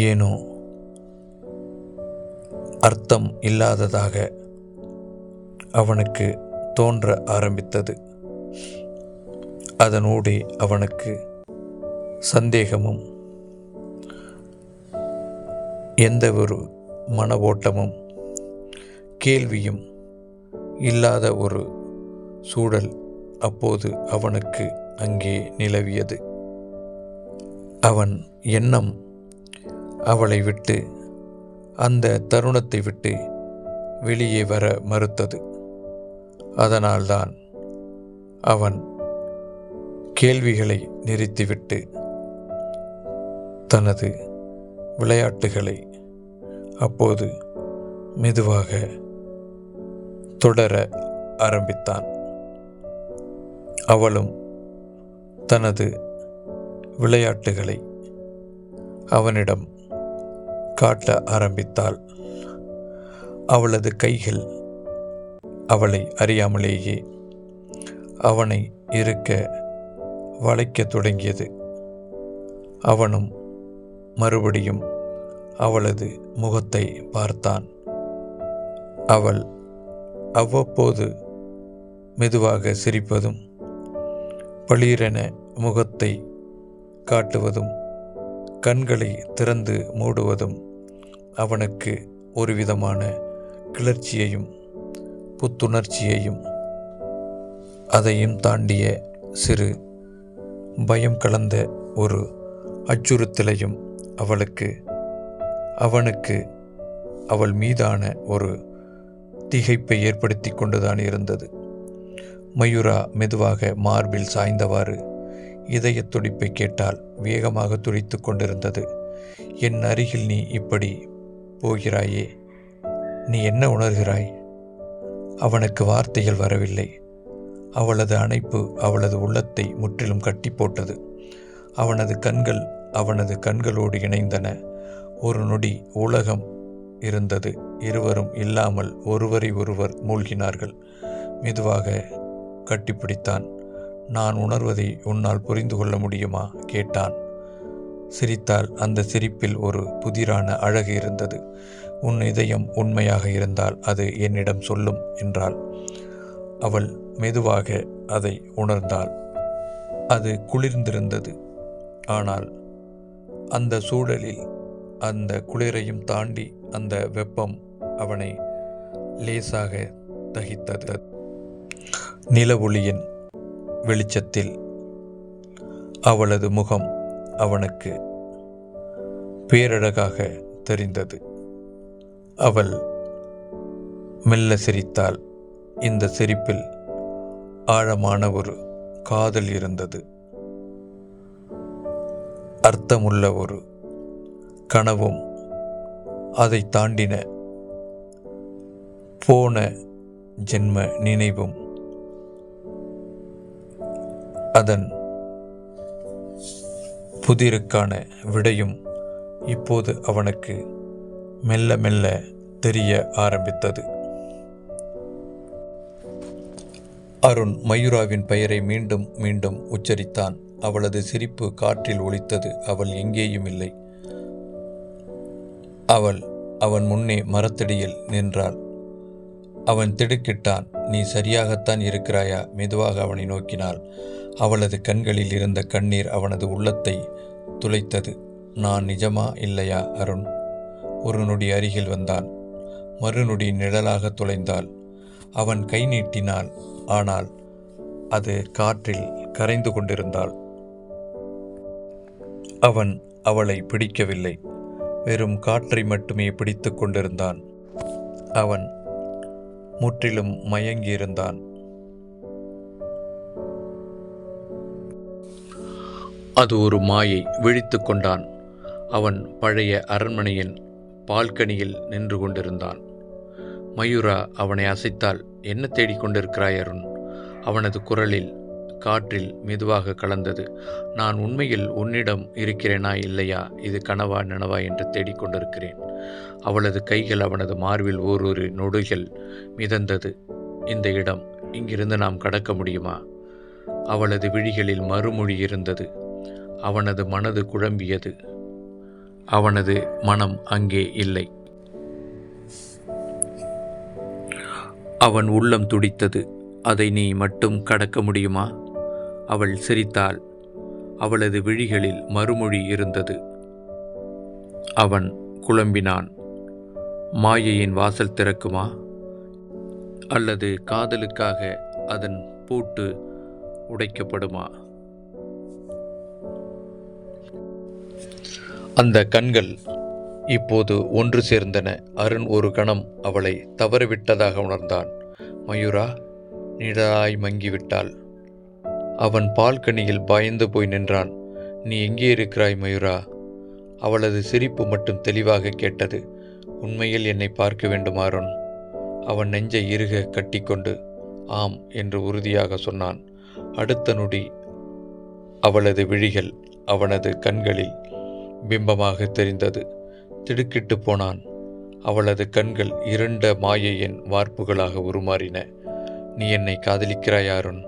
ஏனோ அர்த்தம் இல்லாததாக அவனுக்கு தோன்ற ஆரம்பித்தது. அதனூடே அவனுக்கு சந்தேகமும் எந்த ஒரு மன ஓட்டமும் கேள்வியும் இல்லாத ஒரு சூழல் அப்போது அவனுக்கு அங்கே நிலவியது. அவன் எண்ணம் அவளை விட்டு, அந்த தருணத்தை விட்டு வெளியே வர மறுத்தது. அதனால்தான் அவன் கேள்விகளை நிறுத்திவிட்டு தனது விளையாட்டுகளை அப்போது மெதுவாக தொடர ஆரம்பித்தான். அவளும் தனது விளையாட்டுகளை அவனிடம் காட்ட ஆரம்பித்தாள். அவளது கைகள் அவளை அறியாமலேயே அவனை இறுக்க வளைக்க தொடங்கியது. அவனும் மறுபடியும் அவளது முகத்தை பார்த்தான். அவள் அவ்வப்போது மெதுவாக சிரிப்பதும் பளீரென முகத்தை காட்டுவதும் கண்களை திறந்து மூடுவதும் அவனுக்கு ஒரு விதமான கிளர்ச்சியையும் புத்துணர்ச்சியையும் அதையும் தாண்டிய சிறு பயம் கலந்த ஒரு அச்சுறுத்தலையும் அவனுக்கு அவள் மீதான ஒரு திகைப்பை ஏற்படுத்தி கொண்டுதான் இருந்தது. மயூரா மெதுவாக மார்பில் சாய்ந்தவாறு இதய துடிப்பை கேட்டால் வேகமாக துடித்து கொண்டிருந்தது. என் அருகில் நீ இப்படி போகிறாயே, நீ என்ன உணர்கிறாய்? அவனுக்கு வார்த்தைகள் வரவில்லை. அவளது அணைப்பு அவளது உள்ளத்தை முற்றிலும் கட்டி போட்டது. அவனது கண்களோடு இணைந்தன. ஒரு நொடி உலகம் இருந்தது. இருவரும் இல்லாமல் ஒருவரை ஒருவர் மூழ்கினார்கள். மெதுவாக கட்டிப்பிடித்தான். நான் உணர்வதை உன்னால் புரிந்து கொள்ள முடியுமா? கேட்டான். சிரித்தாள். அந்த சிரிப்பில் ஒரு புதிரான அழகு இருந்தது. உன் இதயம் உண்மையாக இருந்தால் அது என்னிடம் சொல்லும் என்றாள். அவள் மெதுவாக அதை உணர்ந்தாள். அது குளிர்ந்திருந்தது. ஆனால் அந்த சூழலில் அந்த குளிரையும் தாண்டி அந்த வெப்பம் அவனை லேசாக தகித்தது. நிலவொளியின் வெளிச்சத்தில் அவளது முகம் அவனுக்கு பேரழகாக தெரிந்தது. அவள் மெல்ல சிரித்தாள். இந்த சிரிப்பில் ஆழமான ஒரு காதல் இருந்தது. அர்த்தமுள்ள ஒரு கனவும் அதை தாண்டின போன ஜென்ம நினைவும் அதன் புதிருக்கான விடையும் இப்போது அவனுக்கு மெல்ல மெல்ல தெரிய ஆரம்பித்தது. அருண் மயூராவின் பெயரை மீண்டும் மீண்டும் உச்சரித்தான். அவளது சிரிப்பு காற்றில் ஒலித்தது. அவள் எங்கேயும் இல்லை. அவள் அவன் முன்னே மரத்தடியில் நின்றாள். அவன் திடுக்கிட்டான். நீ சரியாகத்தான் இருக்கிறாயா? மெதுவாக அவனை நோக்கினாள். அவளது கண்களில் இருந்த கண்ணீர் அவனது உள்ளத்தை துளைத்தது. நான் நிஜமா இல்லையா அருண்? ஒரு நொடி அருகில் வந்தான். மறுநொடி நிழலாக துளைந்தாள். அவன் கை நீட்டினாள். ஆனால் அது காற்றில் கரைந்து கொண்டிருந்தாள். அவன் அவளை பிடிக்கவில்லை, வெறும் காற்றை மட்டுமே பிடித்து கொண்டிருந்தான். அவன் முற்றிலும் மயங்கியிருந்தான். அது ஒரு மாயை. விழித்து கொண்டான். அவன் பழைய அரண்மனையின் பால்கனியில் நின்று கொண்டிருந்தான். மயூரா அவனை அசைத்தாள். என்ன தேடிக்கொண்டிருக்கிறாய் அருண்? அவனது குரலில் காற்றில் மெதுவாக கலந்தது. நான் உண்மையில் உன்னிடம் இருக்கிறேனா இல்லையா, இது கனவா நனவா என்று தேடிக்கொண்டிருக்கிறேன். அவளது கைகள் அவனது மார்பில் ஓரொரு நொடிகள் மிதந்தது. இந்த இடம், இங்கிருந்து நாம் கடக்க முடியுமா? அவளது விழிகளில் மறுமொழி இருந்தது. அவனது மனது குழம்பியது. அவனது மனம் அங்கே இல்லை. அவன் உள்ளம் துடித்தது. அதை நீ மட்டும் கடக்க முடியுமா? அவள் சிரித்தாள். அவளது விழிகளில் மறுமொழி இருந்தது. அவன் குழம்பினான். மாயையின் வாசல் திறக்குமா, அல்லது காதலுக்காக அதன் பூட்டு உடைக்கப்படுமா? அந்த கண்கள் இப்போது ஒன்று சேர்ந்தன. அருண் ஒரு கணம் அவளை தவறிவிட்டதாக உணர்ந்தான். மயூரா நிழலாய் மங்கிவிட்டாள். அவன் பால்கனியில் பயந்து போய் நின்றான். நீ எங்கே இருக்கிறாய் மயூரா? அவளது சிரிப்பு மட்டும் தெளிவாக கேட்டது. உண்மையில் என்னை பார்க்க வேண்டும் அருண். அவன் நெஞ்சை இறுக கட்டிக்கொண்டு ஆம் என்று உறுதியாக சொன்னான். அடுத்த நொடி அவளது விழிகள் அவனது கண்களில் பிம்பமாக தெரிந்தது. திடுக்கிட்டு போனான். அவளது கண்கள் இருண்ட மாயையின் வார்ப்புகளாக உருமாறின. நீ என்னை காதலிக்கிறாய் அருண்?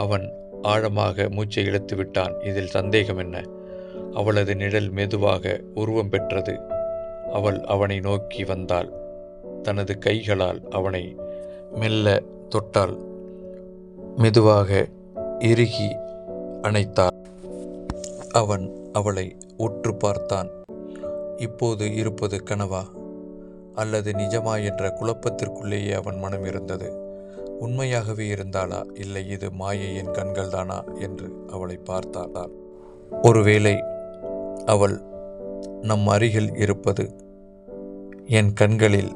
அவன் ஆழமாக மூச்சை இழுத்து விட்டான். இதில் சந்தேகம் என்ன? அவளது நிழல் மெதுவாக உருவம் பெற்றது. அவள் அவனை நோக்கி வந்தாள். தனது கைகளால் அவனை மெல்ல தொட்டாள். மெதுவாக இறுகி அணைத்தாள். அவன் அவளை உற்று பார்த்தான். இப்போது இருப்பது கனவா அல்லது நிஜமா என்ற குழப்பத்திற்குள்ளேயே அவன் மனம் இருந்தது. உண்மையாகவே இருந்தாளா, இல்லை இது மாயையின் கண்கள்தானா என்று அவளை பார்த்தாள். ஒருவேளை அவள் நம் அருகில் இருப்பது என் கண்களில்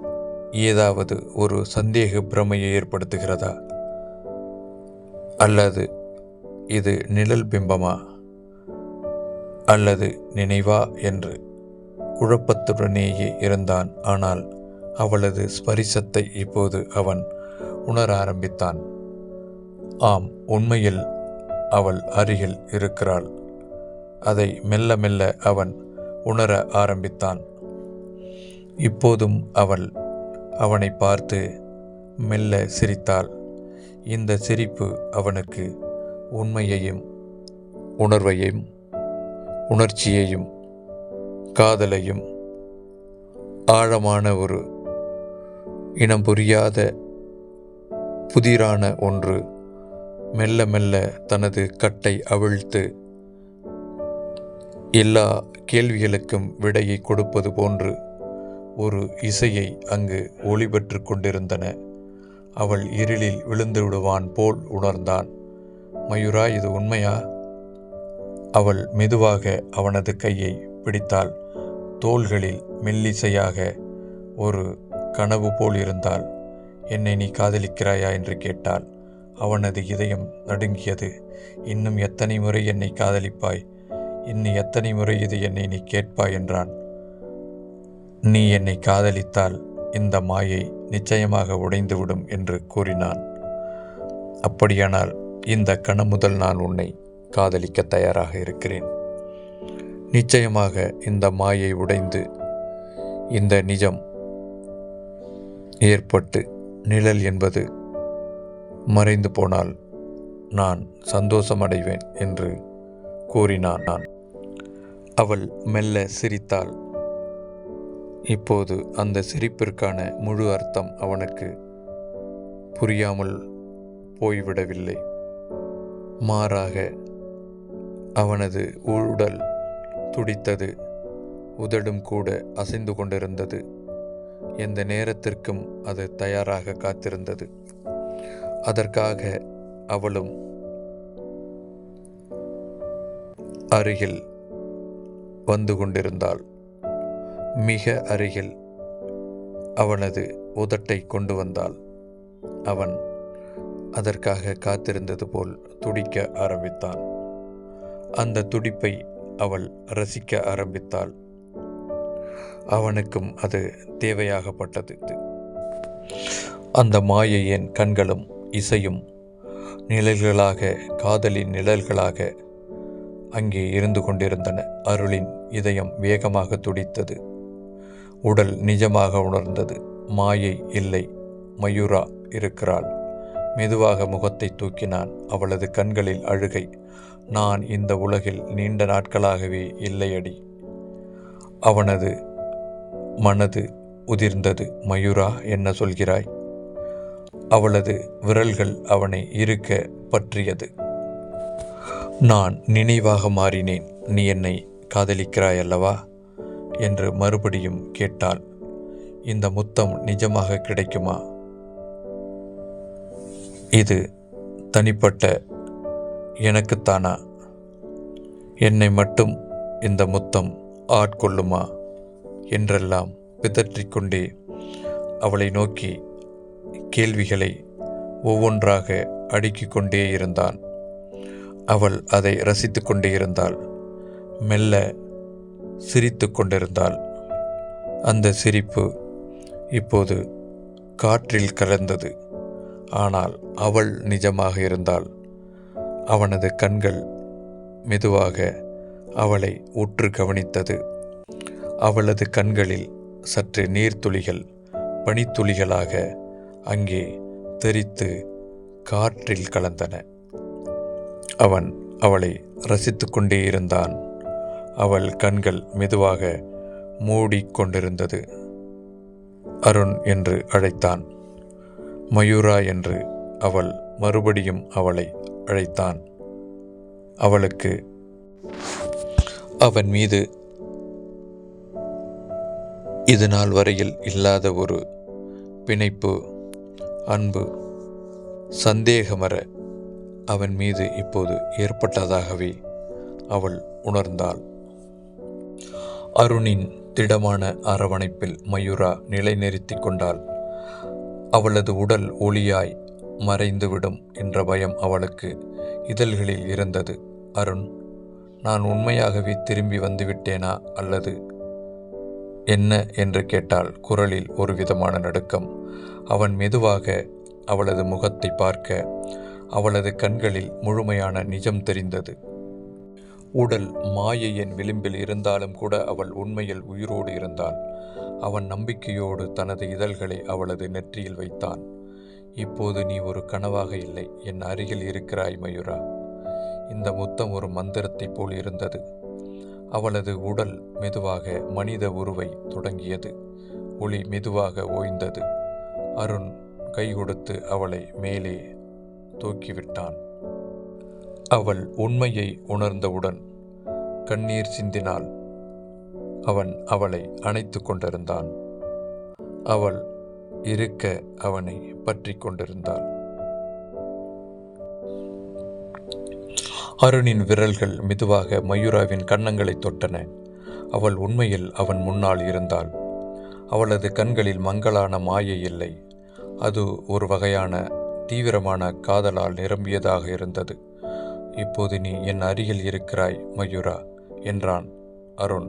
ஏதாவது ஒரு சந்தேக பிரமையை ஏற்படுத்துகிறதா, அல்லது இது நிழல் பிம்பமா, அல்லது நினைவா என்று குழப்பத்துடனேயே இருந்தான். ஆனால் அவளது ஸ்பரிசத்தை இப்போது அவன் உணர ஆரம்பித்தான். ஆம், உண்மையில் அவள் அருகில் இருக்கிறாள். அதை மெல்ல மெல்ல அவன் உணர ஆரம்பித்தான். இப்போதும் அவள் அவனை பார்த்து மெல்ல சிரித்தாள். இந்த சிரிப்பு அவனுக்கு உண்மையையும் உணர்வையும் உணர்ச்சியையும் காதலையும் ஆழமான ஒரு இனம் புரியாத புதிரான ஒன்று மெல்ல மெல்ல தனது கட்டை அவிழ்த்து எல்லா கேள்விகளுக்கும் விடையை கொடுப்பது போன்று ஒரு இசையை அங்கு ஒளிபெற்று கொண்டிருந்தன. அவள் இருளில் விழுந்து விடுவான் போல் உணர்ந்தான். மயூரா, இது உண்மையா? அவள் மெதுவாக அவனது கையை பிடித்தாள். தோள்களில் மெல்லிசையாக ஒரு கனவு போல் இருந்தாள். என்னை நீ காதலிக்கிறாயா என்று கேட்டாள். அவனது இதயம் நடுங்கியது. இன்னும் எத்தனை முறை என்னை காதலிப்பாய்? இன்னும் எத்தனை முறை இது என்னை நீ கேட்பாய் என்றான். நீ என்னை காதலித்தால் இந்த மாயை நிச்சயமாக உடைந்துவிடும் என்று கூறினான். அப்படியானால் இந்த கணம் முதல் நான் உன்னை காதலிக்க தயாராக இருக்கிறேன். நிச்சயமாக இந்த மாயை உடைந்து இந்த நிஜம் ஏற்பட்டு நிழல் என்பது மறைந்து போனால் நான் சந்தோஷமடைவேன் என்று கூறினான். அவள் மெல்ல சிரித்தாள். இப்போது அந்த சிரிப்பிற்கான முழு அர்த்தம் அவனுக்கு புரியாமல் போய்விடவில்லை. மாறாக அவனது உடல் துடித்தது, உதடும் கூட அசைந்து கொண்டிருந்தது. எந்த நேரத்திற்கும் அது தயாராக காத்திருந்தது. அதற்காக அவளும் அருகில் வந்து கொண்டிருந்தாள். மிக அருகில் அவனது உதட்டை கொண்டு வந்தாள். அவன் அதற்காக காத்திருந்தது போல் துடிக்க ஆரம்பித்தான். அந்த துடிப்பை அவள் ரசிக்க ஆரம்பித்தாள். அவனுக்கும் அது தேவையாகப்பட்டது. அந்த மாயையின் கண்களும் இசையும் நிழல்களாக, காதலின் நிழல்களாக அங்கே இருந்து கொண்டிருந்தன. அருளின் இதயம் வேகமாக துடித்தது. உடல் நிஜமாக உணர்ந்தது. மாயை இல்லை, மயூரா இருக்கிறாள். மெதுவாக முகத்தை தூக்கினான். அவளது கண்களில் அழுகை. நான் இந்த உலகில் நீண்ட நாட்களாகவே இல்லையடி. அவனது மனது உதிர்ந்தது. மயூரா, என்ன சொல்கிறாய்? அவளது விரல்கள் அவனை இறுக்க பற்றியது. நான் நினைவாக மாறினேன். நீ என்னை காதலிக்கிறாய் அல்லவா என்று மறுபடியும் கேட்டாள். இந்த முத்தம் நிஜமாக கிடைக்குமா? இது தனிப்பட்ட எனக்குத்தானா? என்னை மட்டும் இந்த முத்தம் ஆட்கொள்ளுமா என்றெல்லாம் பிதற்றிக்கொண்டே அவளை நோக்கி கேள்விகளை ஒவ்வொன்றாக அடுக்கிக் கொண்டே இருந்தான். அவள் அதை ரசித்து கொண்டே இருந்தாள். மெல்ல சிரித்து கொண்டிருந்தாள். அந்த சிரிப்பு இப்போது காற்றில் கலந்தது. ஆனால் அவள் நிஜமாக இருந்தாள். அவனது கண்கள் மெதுவாக அவளை உற்று கவனித்தது. அவளது கண்களில் சற்று நீர்த்துளிகள் பனித்துளிகளாக அங்கே தெரித்து காற்றில் கலந்தன. அவன் அவளை ரசித்து கொண்டே இருந்தான். அவள் கண்கள் மெதுவாக மூடிக்கொண்டிருந்தது. அருண் என்று அழைத்தான். மயூரா என்று அவள் மறுபடியும் அவளை அழைத்தான். அவளுக்கு அவன் மீது இது நாள் வரையில் இல்லாத ஒரு பிணைப்பு, அன்பு, சந்தேகமற அவன் மீது இப்போது ஏற்பட்டதாகவே அவள் உணர்ந்தாள். அருணின் திடமான அரவணைப்பில் மயூரா நிலைநிறுத்தி கொண்டாள். அவளது உடல் ஒளியாய் மறைந்துவிடும் என்ற பயம் அவளுக்கு இதழ்களில் இருந்தது. அருண், நான் உண்மையாகவே திரும்பி வந்துவிட்டேனா அல்லது என்ன என்று கேட்டாள். குரலில் ஒரு விதமான நடுக்கம். அவன் மெதுவாக அவளது முகத்தை பார்க்க அவளது கண்களில் முழுமையான நிஜம் தெரிந்தது. உடல் மாயையின் விளிம்பில் இருந்தாலும் கூட அவள் உண்மையில் உயிரோடு இருந்தாள். அவன் நம்பிக்கையோடு தனது இதழ்களை அவளது நெற்றியில் வைத்தான். இப்போது நீ ஒரு கனவாக இல்லை, என் அருகில் இருக்கிறாய் மயூரா. இந்த முத்தம் ஒரு மந்திரத்தைப் போல் இருந்தது. அவளது உடல் மெதுவாக மனித உருவை தொடங்கியது. ஒளி மெதுவாக ஓய்ந்தது. அருண் கை கொடுத்து அவளை மேலே தூக்கிவிட்டான். அவள் உண்மையை உணர்ந்தவுடன் கண்ணீர் சிந்தினாள். அவன் அவளை அணைத்து கொண்டிருந்தான். அவள் இருக்க அவனை பற்றி கொண்டிருந்தாள். அருணின் விரல்கள் மெதுவாக மயூராவின் கன்னங்களை தொட்டன. அவள் உண்மையில் அவன் முன்னால் இருந்தாள். அவளது கண்களில் மங்கலான மாயை இல்லை. அது ஒரு வகையான தீவிரமான காதலால் நிரம்பியதாக இருந்தது. இப்போது நீ என் அருகில் இருக்கிறாய் மயூரா என்றான் அருண்,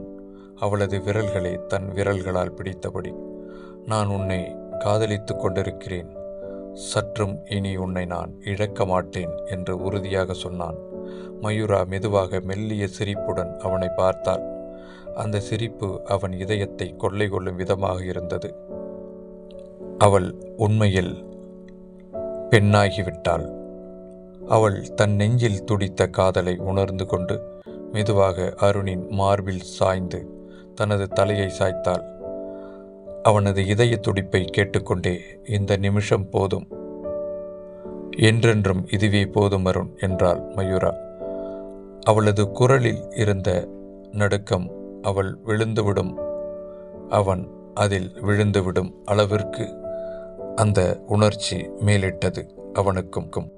அவளது விரல்களை தன் விரல்களால் பிடித்தபடி. நான் உன்னை காதலித்து கொண்டிருக்கிறேன். சற்றும் இனி உன்னை நான் இழக்க மாட்டேன் என்று உறுதியாக சொன்னான். மயூரா மெதுவாக மெல்லிய சிரிப்புடன் அவனை பார்த்தாள். அந்த சிரிப்பு அவன் இதயத்தை கொள்ளை கொள்ளும் விதமாக இருந்தது. அவள் உண்மையில் பெண்ணாகிவிட்டாள். அவள் தன் நெஞ்சில் துடித்த காதலை உணர்ந்து கொண்டு மெதுவாக அருணின் மார்பில் சாய்ந்து தனது தலையை சாய்த்தாள். அவனது இதய துடிப்பை கேட்டுக்கொண்டே, இந்த நிமிஷம் போதும், என்றென்றும் இதுவே போதும் அருண் என்றாள் மயூரா. அவளது குரலில் இருந்த நடுக்கம் அவள் விழுந்துவிடும், அவன் அதில் விழுந்துவிடும் அளவிற்கு அந்த உணர்ச்சி மேலிட்டது அவனுக்கும்.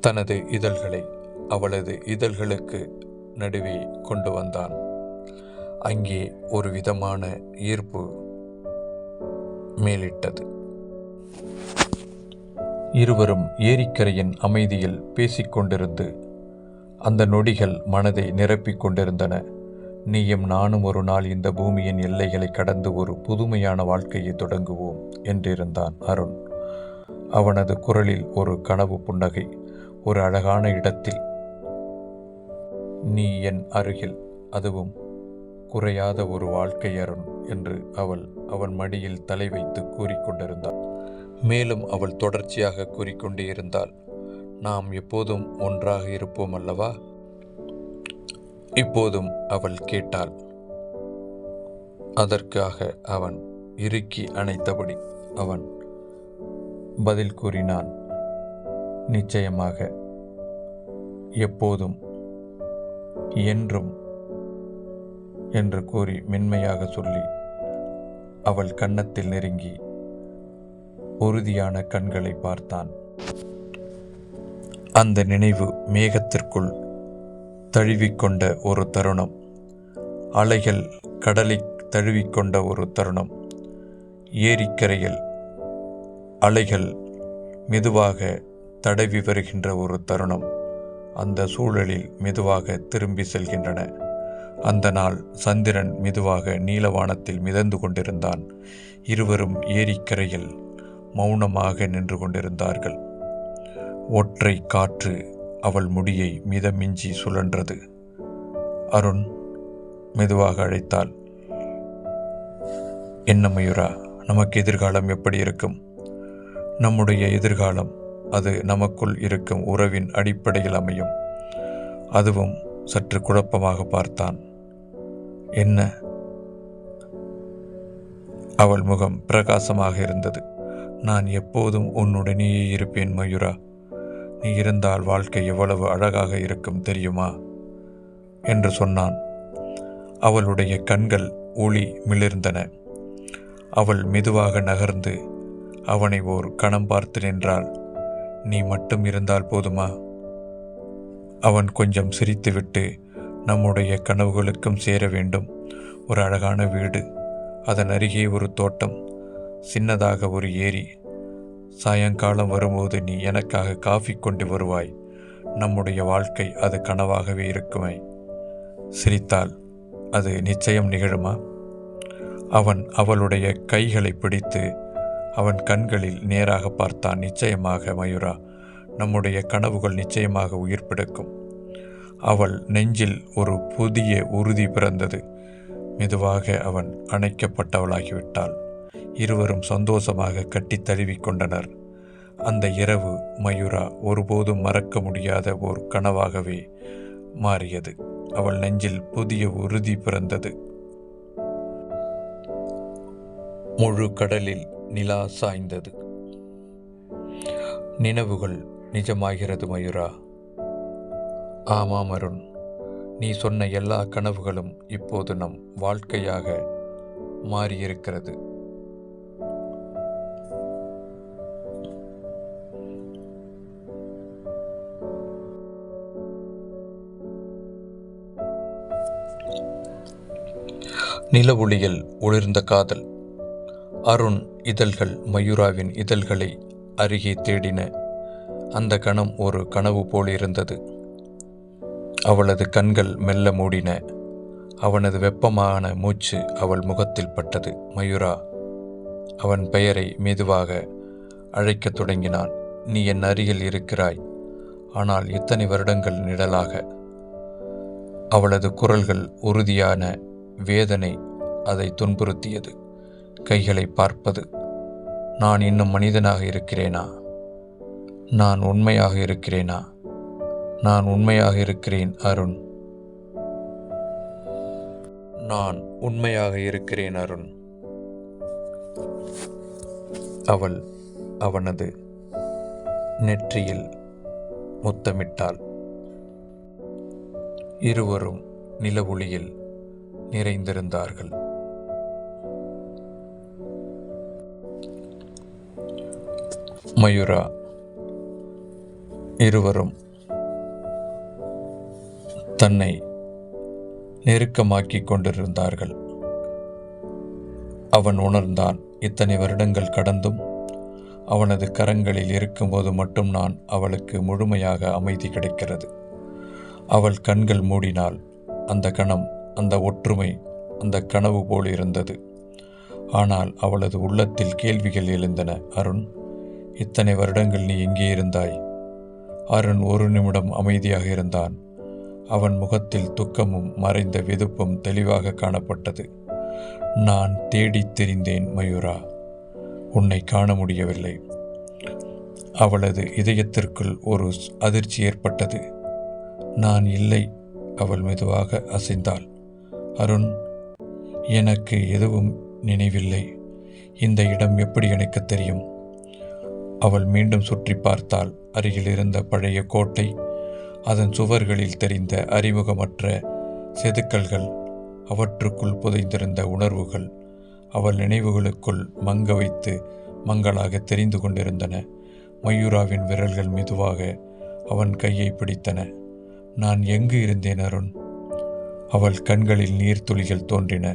தனது இதழ்களை அவளது இதழ்களுக்கு நடுவே கொண்டு வந்தான். அங்கே ஒரு விதமான ஈர்ப்பு மேலிட்டது. இருவரும் ஏரிக்கரையின் அமைதியில் பேசிக்கொண்டிருந்து அந்த நொடிகள் மனதை நிரப்பிக் கொண்டிருந்தன. நீயும் நானும் ஒரு நாள் இந்த பூமியின் எல்லைகளை கடந்து ஒரு புதுமையான வாழ்க்கையை தொடங்குவோம் என்றிருந்தான் அருண். அவனது குரலில் ஒரு கனவு புன்னகை. ஒரு அழகான இடத்தில், நீ என் அருகில், அதுவும் குறையாத ஒரு வாழ்க்கை அருண் என்று அவன் மடியில் தலை வைத்து கூறிக்கொண்டிருந்தாள். மேலும் அவள் தொடர்ச்சியாக கூறிக்கொண்டே இருந்தாள், நாம் எப்போதும் ஒன்றாக இருப்போம் அல்லவா? இப்போதும் அவள் கேட்டாள். அதற்காக அவன் இறுக்கி அணைத்தபடி அவன் பதில் கூறினான், நிச்சயமாக, எப்போதும், என்றும் என்று கூறி மென்மையாக சொல்லி அவள் கன்னத்தில் நெருங்கி உறுதியான கண்களை பார்த்தான். அந்த நினைவு மேகத்திற்குள் தழுவிக்கொண்ட ஒரு தருணம், அலைகள் கடலை தழுவிக்கொண்ட ஒரு தருணம், ஏரிக்கரையில் அலைகள் மெதுவாக தடவி வருகின்ற ஒரு தருணம். அந்த சூழலில் மெதுவாக திரும்பி செல்கின்றன. அந்த நாள் சந்திரன் மெதுவாக நீலவானத்தில் மிதந்து கொண்டிருந்தான். இருவரும் ஏரிக்கரையில் மௌனமாக நின்று கொண்டிருந்தார்கள். ஒற்றை காற்று அவள் முடியை மிதமிஞ்சி சுழன்றது. அருண் மெதுவாக அழைத்தாள், என்ன மயூரா, நமக்கு எதிர்காலம் எப்படி இருக்கும்? நம்முடைய எதிர்காலம் அது நமக்குள் இருக்கும் உறவின் அடிப்படையில் அமையும். அதுவும் சற்று குழப்பமாக பார்த்தான். என்ன? அவள் முகம் பிரகாசமாக இருந்தது. நான் எப்போதும் உன்னுடனேயே இருப்பேன் மயூரா. நீ இருந்தால் வாழ்க்கை எவ்வளவு அழகாக இருக்கும் தெரியுமா என்று சொன்னான். அவளுடைய கண்கள் ஒளி மிளிர்ந்தன. அவள் மெதுவாக நகர்ந்து அவனை ஓர் கணம் பார்த்து நின்றாள். நீ மட்டும் இருந்தால் போதுமா? அவன் கொஞ்சம் சிரித்துவிட்டு, நம்முடைய கனவுகளுக்கும் சேர வேண்டும் ஒரு அழகான வீடு, அதன் அருகே ஒரு தோட்டம், சின்னதாக ஒரு ஏரி, சாயங்காலம் வரும்போது நீ எனக்காக காஃபி கொண்டு வருவாய். நம்முடைய வாழ்க்கை அது கனவாகவே இருக்குமே. சிரித்தாள். அது நிச்சயம் நிகழுமா? அவன் அவளுடைய கைகளை பிடித்து அவன் கண்களில் நேராக பார்த்தான். நிச்சயமாக மயூரா, நம்முடைய கனவுகள் நிச்சயமாக உயிர் பிடிக்கும். அவள் நெஞ்சில் ஒரு புதிய உறுதி பிறந்தது. மெதுவாக அவன் அணைக்கப்பட்டவளாகிவிட்டாள். இருவரும் சந்தோஷமாக கட்டி தழுவிக் கொண்டனர். அந்த இரவு மயூரா ஒருபோதும் மறக்க முடியாத ஓர் கனவாகவே மாறியது. அவள் நெஞ்சில் புதிய உறுதி பிறந்தது. முழு கடலில் நிலா சாய்ந்தது. நினைவுகள் நிஜமாகிறது மயூரா. ஆமாம் அருண், நீ சொன்ன எல்லா கனவுகளும் இப்போது நம் வாழ்க்கையாக மாறியிருக்கிறது. நிலவொளியில் ஒளிர்ந்த காதல். அருண் இதழ்கள் மயூராவின் இதழ்களை அருகே தேடின. அந்த கணம் ஒரு கனவு போல் இருந்தது. அவளது கண்கள் மெல்ல மூடின. அவனது வெப்பமான மூச்சு அவள் முகத்தில் பட்டது. மயூரா, அவன் பெயரை மெதுவாக அழைக்கத் தொடங்கினான். நீ என் அருகில் இருக்கிறாய், ஆனால் இத்தனை வருடங்கள் நிழலாக. அவளது குரல்கள் உறுதியான வேதனை அதை துன்புறுத்தியது. கைகளை பார்ப்பது. நான் இன்னும் மனிதனாக இருக்கிறேனா? நான் உண்மையாக இருக்கிறேனா? நான் உண்மையாக இருக்கிறேன் அருண். நான் உண்மையாக இருக்கிறேன் அருண். அவள் அவனது நெற்றியில் முத்தமிட்டாள். இருவரும் நிலவொளியில் நிறைந்திருந்தார்கள். மயூரா, இருவரும் தன்னை நெருக்கமாக்கிக் கொண்டிருந்தார்கள். அவன் உணர்ந்தான், இத்தனை வருடங்கள் கடந்தும் அவனது கரங்களில் இருக்கும்போது மட்டும் நான் அவளுக்கு முழுமையாக அமைதி கிடைக்கிறது. அவள் கண்கள் மூடினாள். அந்த கணம், அந்த ஒற்றுமை, அந்த கனவு போல் இருந்தது. ஆனால் அவளது உள்ளத்தில் கேள்விகள் எழுந்தன. அருண், இத்தனை வருடங்கள் நீ எங்கே இருந்தாய்? அருண் ஒரு நிமிடம் அமைதியாக இருந்தான். அவன் முகத்தில் துக்கமும் மறைந்த வெதுப்பும் தெளிவாக காணப்பட்டது. நான் தேடித் திரிந்தேன் மயூரா, உன்னை காண முடியவில்லை. அவளது இதயத்திற்குள் ஒரு அதிர்ச்சி ஏற்பட்டது. நான் இல்லை. அவள் மெதுவாக அசைந்தாள். அருண், எனக்கு எதுவும் நினைவில்லை. இந்த இடம் எப்படி எனக்கு தெரியும்? அவள் மீண்டும் சுற்றி பார்த்தாள். அருகில் இருந்த பழைய கோட்டை, அதன் சுவர்களில் தெரிந்த அறிமுகமற்ற செதுக்கல்கள், அவற்றுக்குள் புதைந்திருந்த உணர்வுகள் அவள் நினைவுகளுக்குள் மங்க வைத்து மங்களாக தெரிந்து கொண்டிருந்தன. மயூராவின் விரல்கள் மெதுவாக அவன் கையை பிடித்தன. நான் எங்கு இருந்தேன் அருண்? அவள் கண்களில் நீர்த்துளிகள் தோன்றின.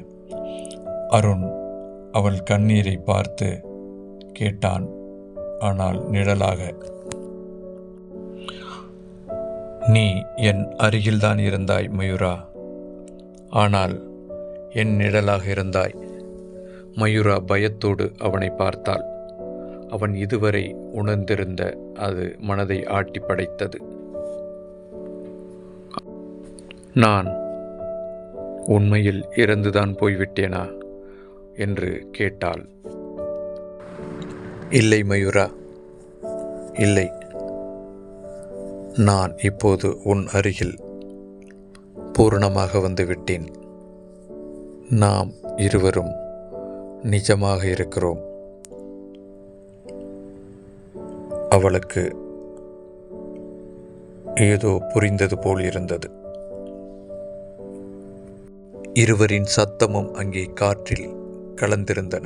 அருண் அவள் கண்ணீரை பார்த்து கேட்டான், ஆனால் நிழலாக. நீ என் அருகில்தான் இருந்தாய் மயூரா, ஆனால் என் நிழலாக இருந்தாய். மயூரா பயத்தோடு அவனை பார்த்தாள். அவன் இதுவரை உணர்ந்திருந்த அது மனதை ஆட்டி படைத்தது. நான் உண்மையில் இறந்துதான் போய்விட்டேனா என்று கேட்டாள். இல்லை மயூரா, இல்லை. நான் இப்போது உன் அருகில் பூரணமாக வந்துவிட்டேன். நாம் இருவரும் நிஜமாக இருக்கிறோம். அவளுக்கு ஏதோ புரிந்தது போல் இருந்தது. இருவரின் சத்தமும் அங்கே காற்றில் கலந்திருந்தன.